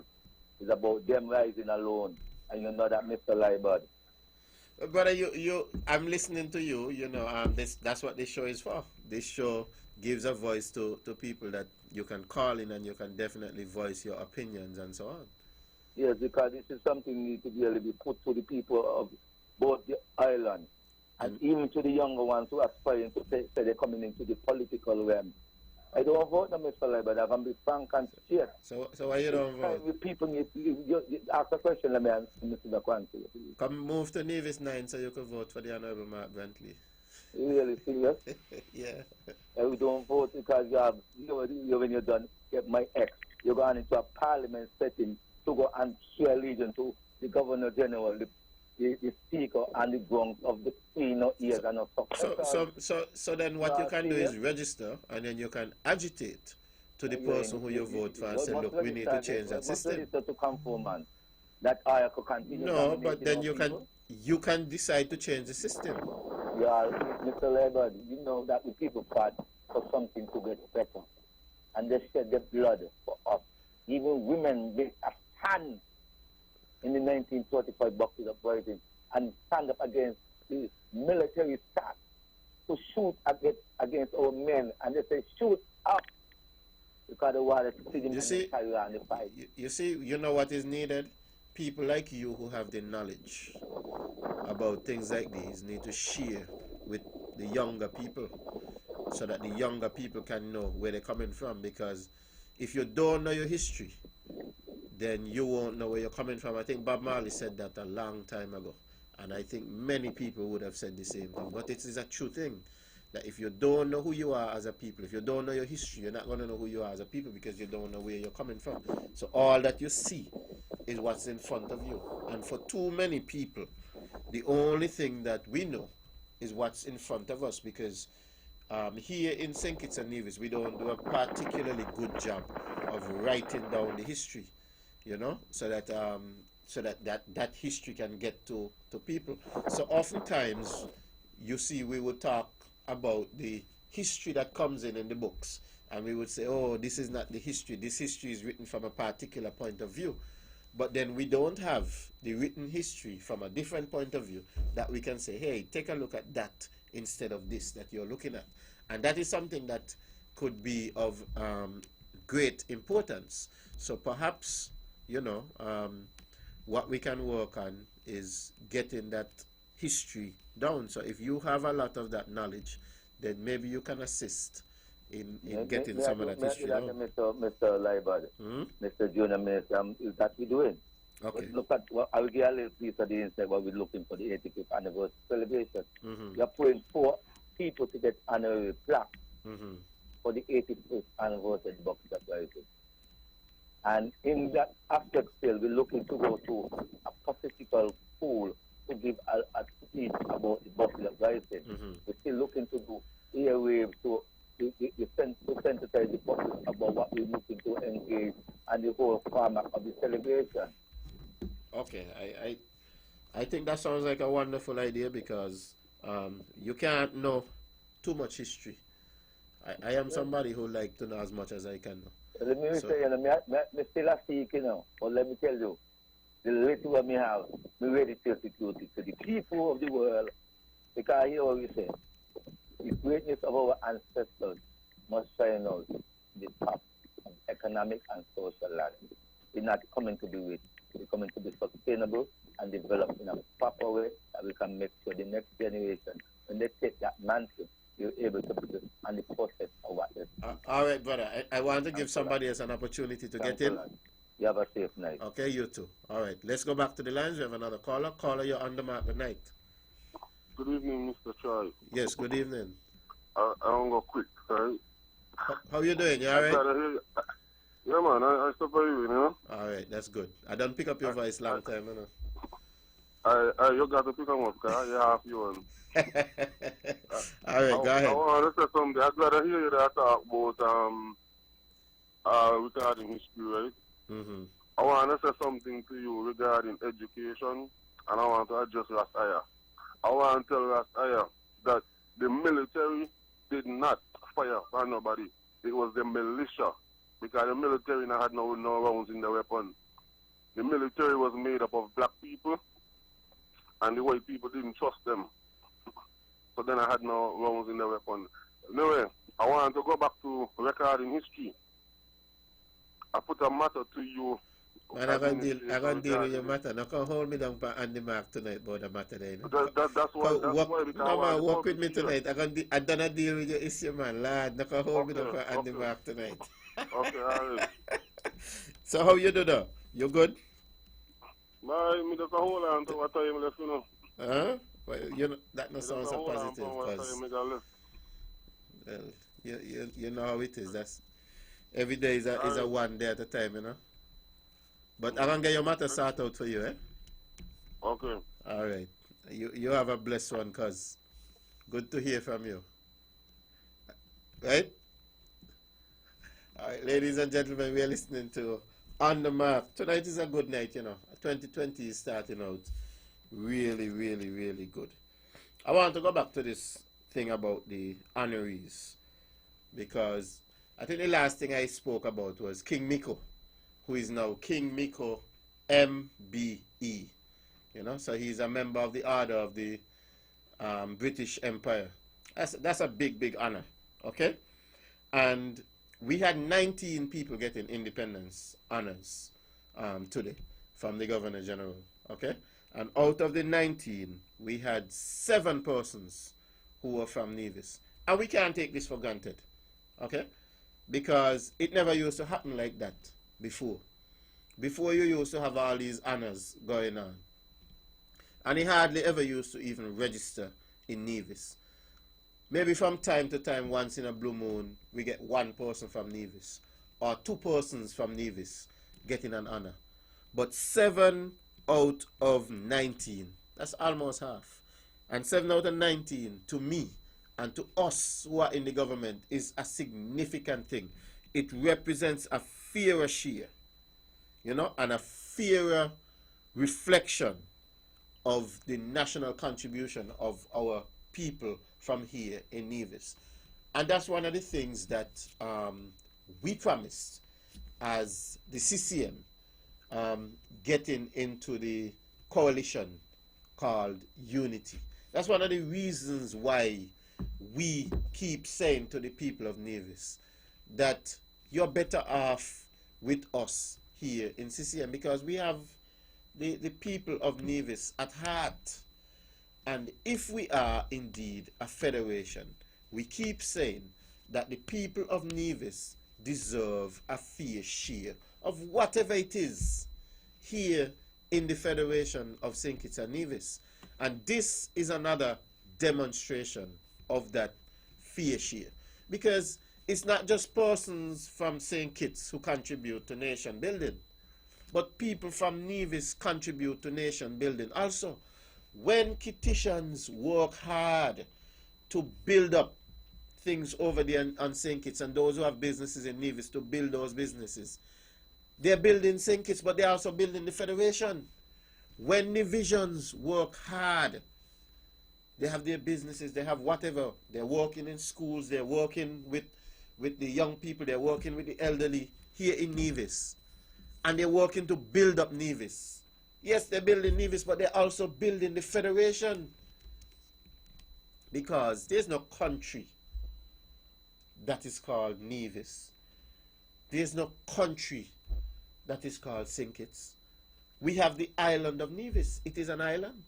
It's about them rising alone. And you know that, Mr. Liebert. Brother, I'm listening to you. You know, that's what this show is for. This show gives a voice to people that you can call in and you can definitely voice your opinions and so on. Yes, because this is something need to really be put to the people of both the island and even to the younger ones who are aspiring to say they're coming into the political realm. I don't vote them, Mr. Liebert. I can be frank and straight. So why you don't vote? People need you ask a question, let me answer, Mr. Kwanzi. Come move to Nevis 9 so you can vote for the Honorable Mark Bentley. Really serious? Yeah. We don't vote because when you're done, get my ex, you're going into a parliament setting to go and swear allegiance to the Governor General, the Speaker, and the grounds of the Queen of ears and of So then what you can do is register, and then you can agitate to the person who you vote for and say, look, we need to change that system. To conform, man. That I could continue. No, but then you can decide to change the system. Yeah, Mr. Liebert, you know that the people fought for something to get better. And they shed their blood for us. Even women made a stand in the 1945 Boxers Uprising and stand up against the military staff to shoot against our men. And they say, shoot up, because they wanted to see them carry on the fight. You see, you know what is needed? People like you who have the knowledge about things like these need to share with the younger people so that the younger people can know where they're coming from. Because if you don't know your history, then you won't know where you're coming from. I think Bob Marley said that a long time ago, and I think many people would have said the same thing. But it is a true thing that if you don't know who you are as a people, if you don't know your history, you're not going to know who you are as a people, because you don't know where you're coming from. So all that you see is what's in front of you. And for too many people, the only thing that we know is what's in front of us, because here in St. Kitts and Nevis, we don't do a particularly good job of writing down the history, you know, so that that history can get to people. So oftentimes, you see, we would talk about the history that comes in the books, and we would say, oh, this is not the history. This history is written from a particular point of view. But then we don't have the written history from a different point of view that we can say, hey, take a look at that instead of this that you're looking at. And that is something that could be of great importance. So perhaps, you know, what we can work on is getting that history down. So if you have a lot of that knowledge, then maybe you can assist in getting some of that history down. Mr. Liebert, Mr. Junior Minister, is that we're doing? Okay. But look at what I will give a little piece of the inside what we're looking for the 85th anniversary celebration. We are putting 4 people to get honorary plaque for the 85th anniversary bucket of rising. And in that aspect still, we're looking to go to a pacifical pool to give a speech about the bucket of rising. We're still looking to do airwaves to sensitize the public about what we're looking to engage and the whole format of the celebration. Okay, I think that sounds like a wonderful idea, because you can't know too much history. I am somebody who like to know as much as I can know. Let me say, me still a seek, you know, but let me tell you, the little what me have, me ready to execute it to the people of the world, because here what we say, the greatness of our ancestors must shine out the top of economic and social life. We're not coming to be rich. We're coming to be sustainable and develop in a proper way that we can make sure the next generation, when they take that mantle, you're able to put it on the process of what they all right, brother. I want to give somebody else an opportunity to get in. You have a safe night. Okay, you too. All right, let's go back to the lines. We have another caller. Caller, you're on the mark tonight. Good evening, Mr. Troy. Yes, good evening. I don't go quick, sorry. How you doing? You all right? Yeah, man, I survive, you know. All right, that's good. I don't pick up your voice long time, you know. You got to pick them up, because I have you on. All right, go ahead. I want to say something. I'm glad to hear you that talk about regarding history, right? I want to say something to you regarding education, and I want to address Rastaya. I want to tell Rastaya that the military did not fire on nobody. It was the militia, because the military had no rounds in the weapon. The military was made up of black people, and the white people didn't trust them. So then I had no rounds in the weapon. Anyway, I want to go back to recording history. I put a matter to you. Man, I'm going to deal with your matter. Now, come hold me down on the mark tonight about the matter there. You know? That's why. No, man, work with me tonight. I'm going to deal with your issue, man. Lad, now come hold me down on the mark tonight. Okay, all right. So how you do though? You good? Me just hold on to what time left, you know. Huh? Well, you know, that not sounds so positive, because well, you know how it is. That's every day is a one day at a time, you know. But I'm gonna get your matter sorted out for you, eh? Okay. All right. You have a blessed one, cuz. Good to hear from you. Right? All right, ladies and gentlemen, we are listening to On the Mark. Tonight is a good night, you know. 2020 is starting out really, really, really good. I want to go back to this thing about the honorees, because I think the last thing I spoke about was King Miko, who is now King Miko MBE. You know, so he's a member of the Order of the British Empire. That's a big, big honor. Okay, and we had 19 people getting independence honors today from the Governor General. Okay, and out of the 19, we had 7 persons who were from Nevis, and we can't take this for granted. Okay, because it never used to happen like that before. Before, you used to have all these honors going on, and he hardly ever used to even register in Nevis. Maybe from time to time, once in a blue moon, we get 1 person from Nevis, or 2 persons from Nevis getting an honor. but 7 out of 19, that's almost half. And 7 out of 19, to me and to us who are in the government, is a significant thing. It represents a fairer share, you know, and a fairer reflection of the national contribution of our people from here in Nevis. And that's one of the things that we promised as the CCM getting into the coalition called Unity. That's one of the reasons why we keep saying to the people of Nevis that you're better off with us here in CCM, because we have the people of Nevis at heart. And if we are indeed a federation, we keep saying that the people of Nevis deserve a fair share of whatever it is here in the Federation of St. Kitts and Nevis. And this is another demonstration of that fair share. Because it's not just persons from St. Kitts who contribute to nation building, but people from Nevis contribute to nation building also. When Kittitians work hard to build up things over there on St. Kitts, and those who have businesses in Nevis to build those businesses, they're building St. Kitts, but they're also building the Federation. When Nevisians work hard, they have their businesses, they have whatever, they're working in schools, they're working with the young people, they're working with the elderly here in Nevis, and they're working to build up Nevis. Yes, they're building Nevis, but they're also building the Federation, because there's no country that is called Nevis. There's no country that is called St. Kitts. We have the island of Nevis. It is an island.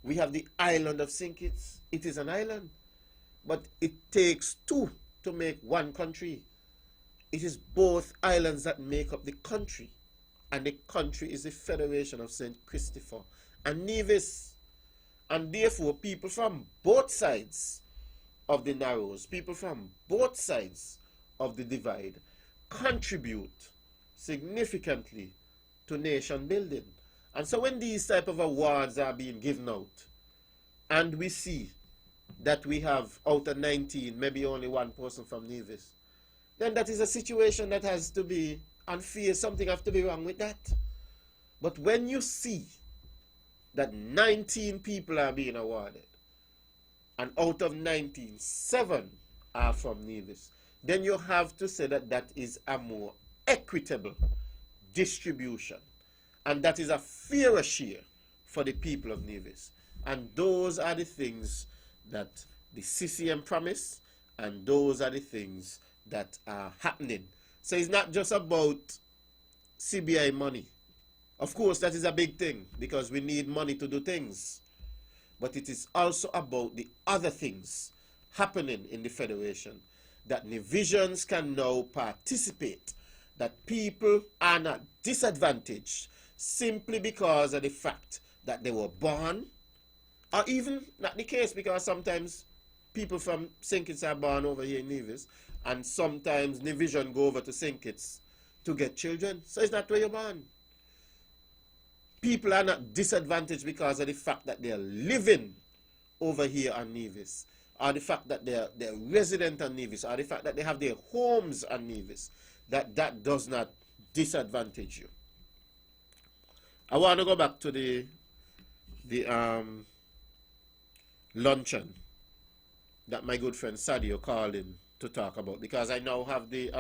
We have the island of St. Kitts. It is an island. But it takes two to make one country. It is both islands that make up the country. And the country is the Federation of St. Christopher and Nevis. And therefore, people from both sides of the Narrows, people from both sides of the divide, contribute significantly to nation building. And so when these type of awards are being given out, and we see that we have out of 19, maybe only one person from Nevis, then that is a situation that has to be unfair. Something has to be wrong with that. But when you see that 19 people are being awarded, and out of 19, 7 are from Nevis, then you have to say that that is a more equitable distribution. And that is a fairer share for the people of Nevis. And those are the things that the CCM promised, and those are the things that are happening. So it's not just about CBI money. Of course, that is a big thing, because we need money to do things. But it is also about the other things happening in the Federation, that Nevisians can now participate, that people are not disadvantaged simply because of the fact that they were born, or even not the case, because sometimes people from St. Kitts are born over here in Nevis, and sometimes Nevisian go over to St. Kitts to get children. So it's not where you're born. People are not disadvantaged because of the fact that they're living over here on Nevis, or the fact that they're resident on Nevis, or the fact that they have their homes on Nevis. That does not disadvantage you. I want to go back to the luncheon that my good friend Sadio called in to talk about, because I now have the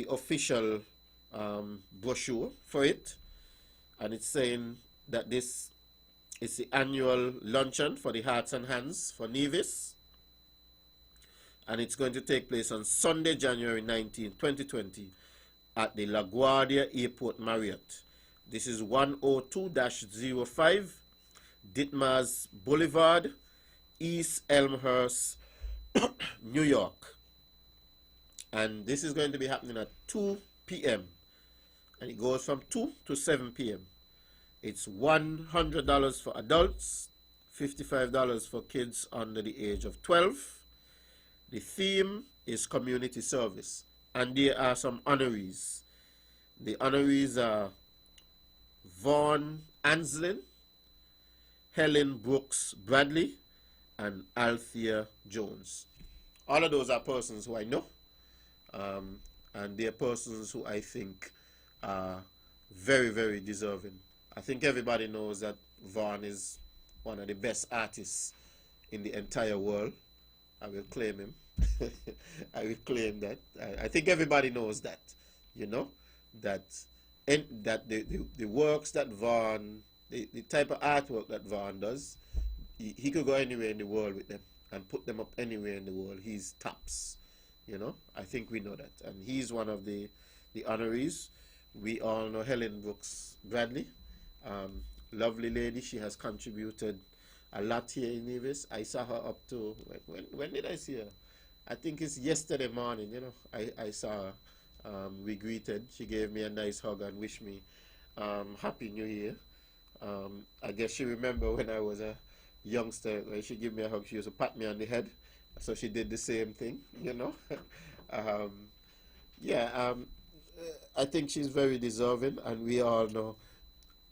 official brochure for it, and it's saying that this is the annual luncheon for the Hearts and Hands for Nevis, and it's going to take place on Sunday, January 19, 2020 at the LaGuardia Airport Marriott. This is 102-05 Ditmars Boulevard, East Elmhurst, New York. And this is going to be happening at 2 p.m. and it goes from 2 to 7 p.m. It's $100 for adults, $55 for kids under the age of 12. The theme is community service, and there are some honorees. The honorees are Vaughn Anslin, Helen Brooks Bradley, and Althea Jones. All of those are persons who I know, and they are persons who I think are very, very deserving. I think everybody knows that Vaughn is one of the best artists in the entire world. I will claim him. I will claim that. I think everybody knows that, you know, that the works that Vaughn, the type of artwork that Vaughn does, he could go anywhere in the world with them and put them up anywhere in the world. He's tops, you know. I think we know that. And he's one of the honorees. We all know Helen Brooks Bradley. Lovely lady. She has contributed a lot here in Nevis. I saw her up to, when did I see her? I think it's yesterday morning, you know. I saw her. We greeted. She gave me a nice hug and wished me Happy New Year. I guess she remember when I was a youngster, when she gave me a hug, she used to pat me on the head. So she did the same thing, you know. I think she's very deserving, and we all know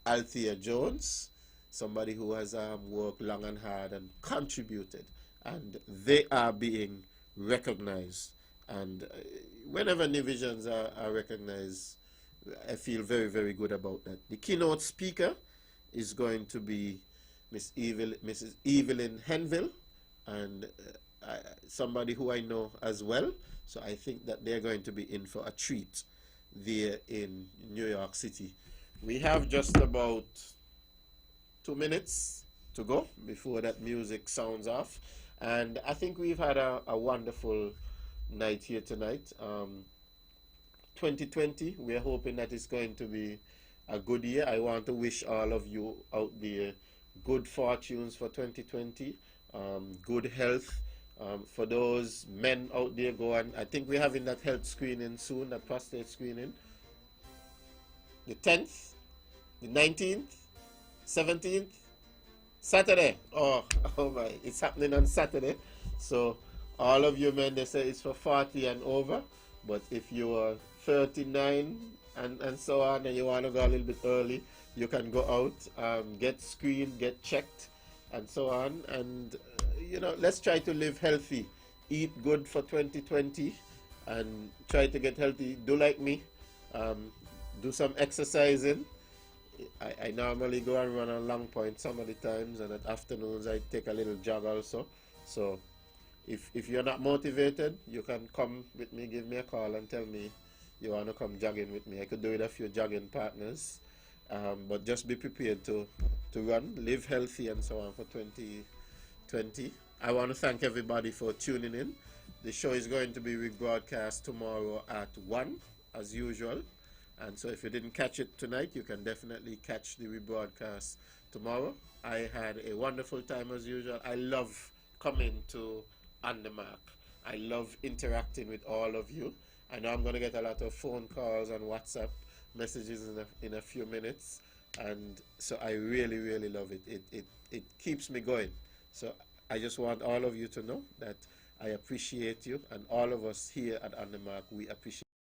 Althea Jones, somebody who has worked long and hard and contributed, and they are being recognized. And whenever Nevisians are recognized, I feel very, very good about that. The keynote speaker is going to be Mrs. Evelyn Henville, and somebody who I know as well. So I think that they're going to be in for a treat there in New York City. We have just about 2 minutes to go before that music sounds off. And I think we've had a wonderful night here tonight. 2020, we're hoping that it's going to be a good year. I want to wish all of you out there good fortunes for 2020, good health. For those men out there, go on. I think we're having that health screening soon, that prostate screening. The 10th, the 19th, 17th, Saturday. Oh my, it's happening on Saturday. So all of you men, they say it's for 40 and over. But if you are 39 and so on, and you want to go a little bit early, you can go out, get screened, get checked, and so on. And you know, let's try to live healthy, eat good for 2020, and try to get healthy. Do like me, do some exercising. I normally go and run on Long Point some of the times, and at afternoons I take a little jog also. So if you're not motivated, you can come with me, give me a call and tell me you want to come jogging with me. I could do it with a few jogging partners, but just be prepared to run, live healthy and so on for 2020. I want to thank everybody for tuning in. The show is going to be rebroadcast tomorrow at 1 as usual. And so if you didn't catch it tonight, you can definitely catch the rebroadcast tomorrow. I had a wonderful time as usual. I love coming to On The Mark. I love interacting with all of you. I know I'm going to get a lot of phone calls and WhatsApp messages in a few minutes. And so I really, really love it. It keeps me going. So I just want all of you to know that I appreciate you, and all of us here at On The Mark, we appreciate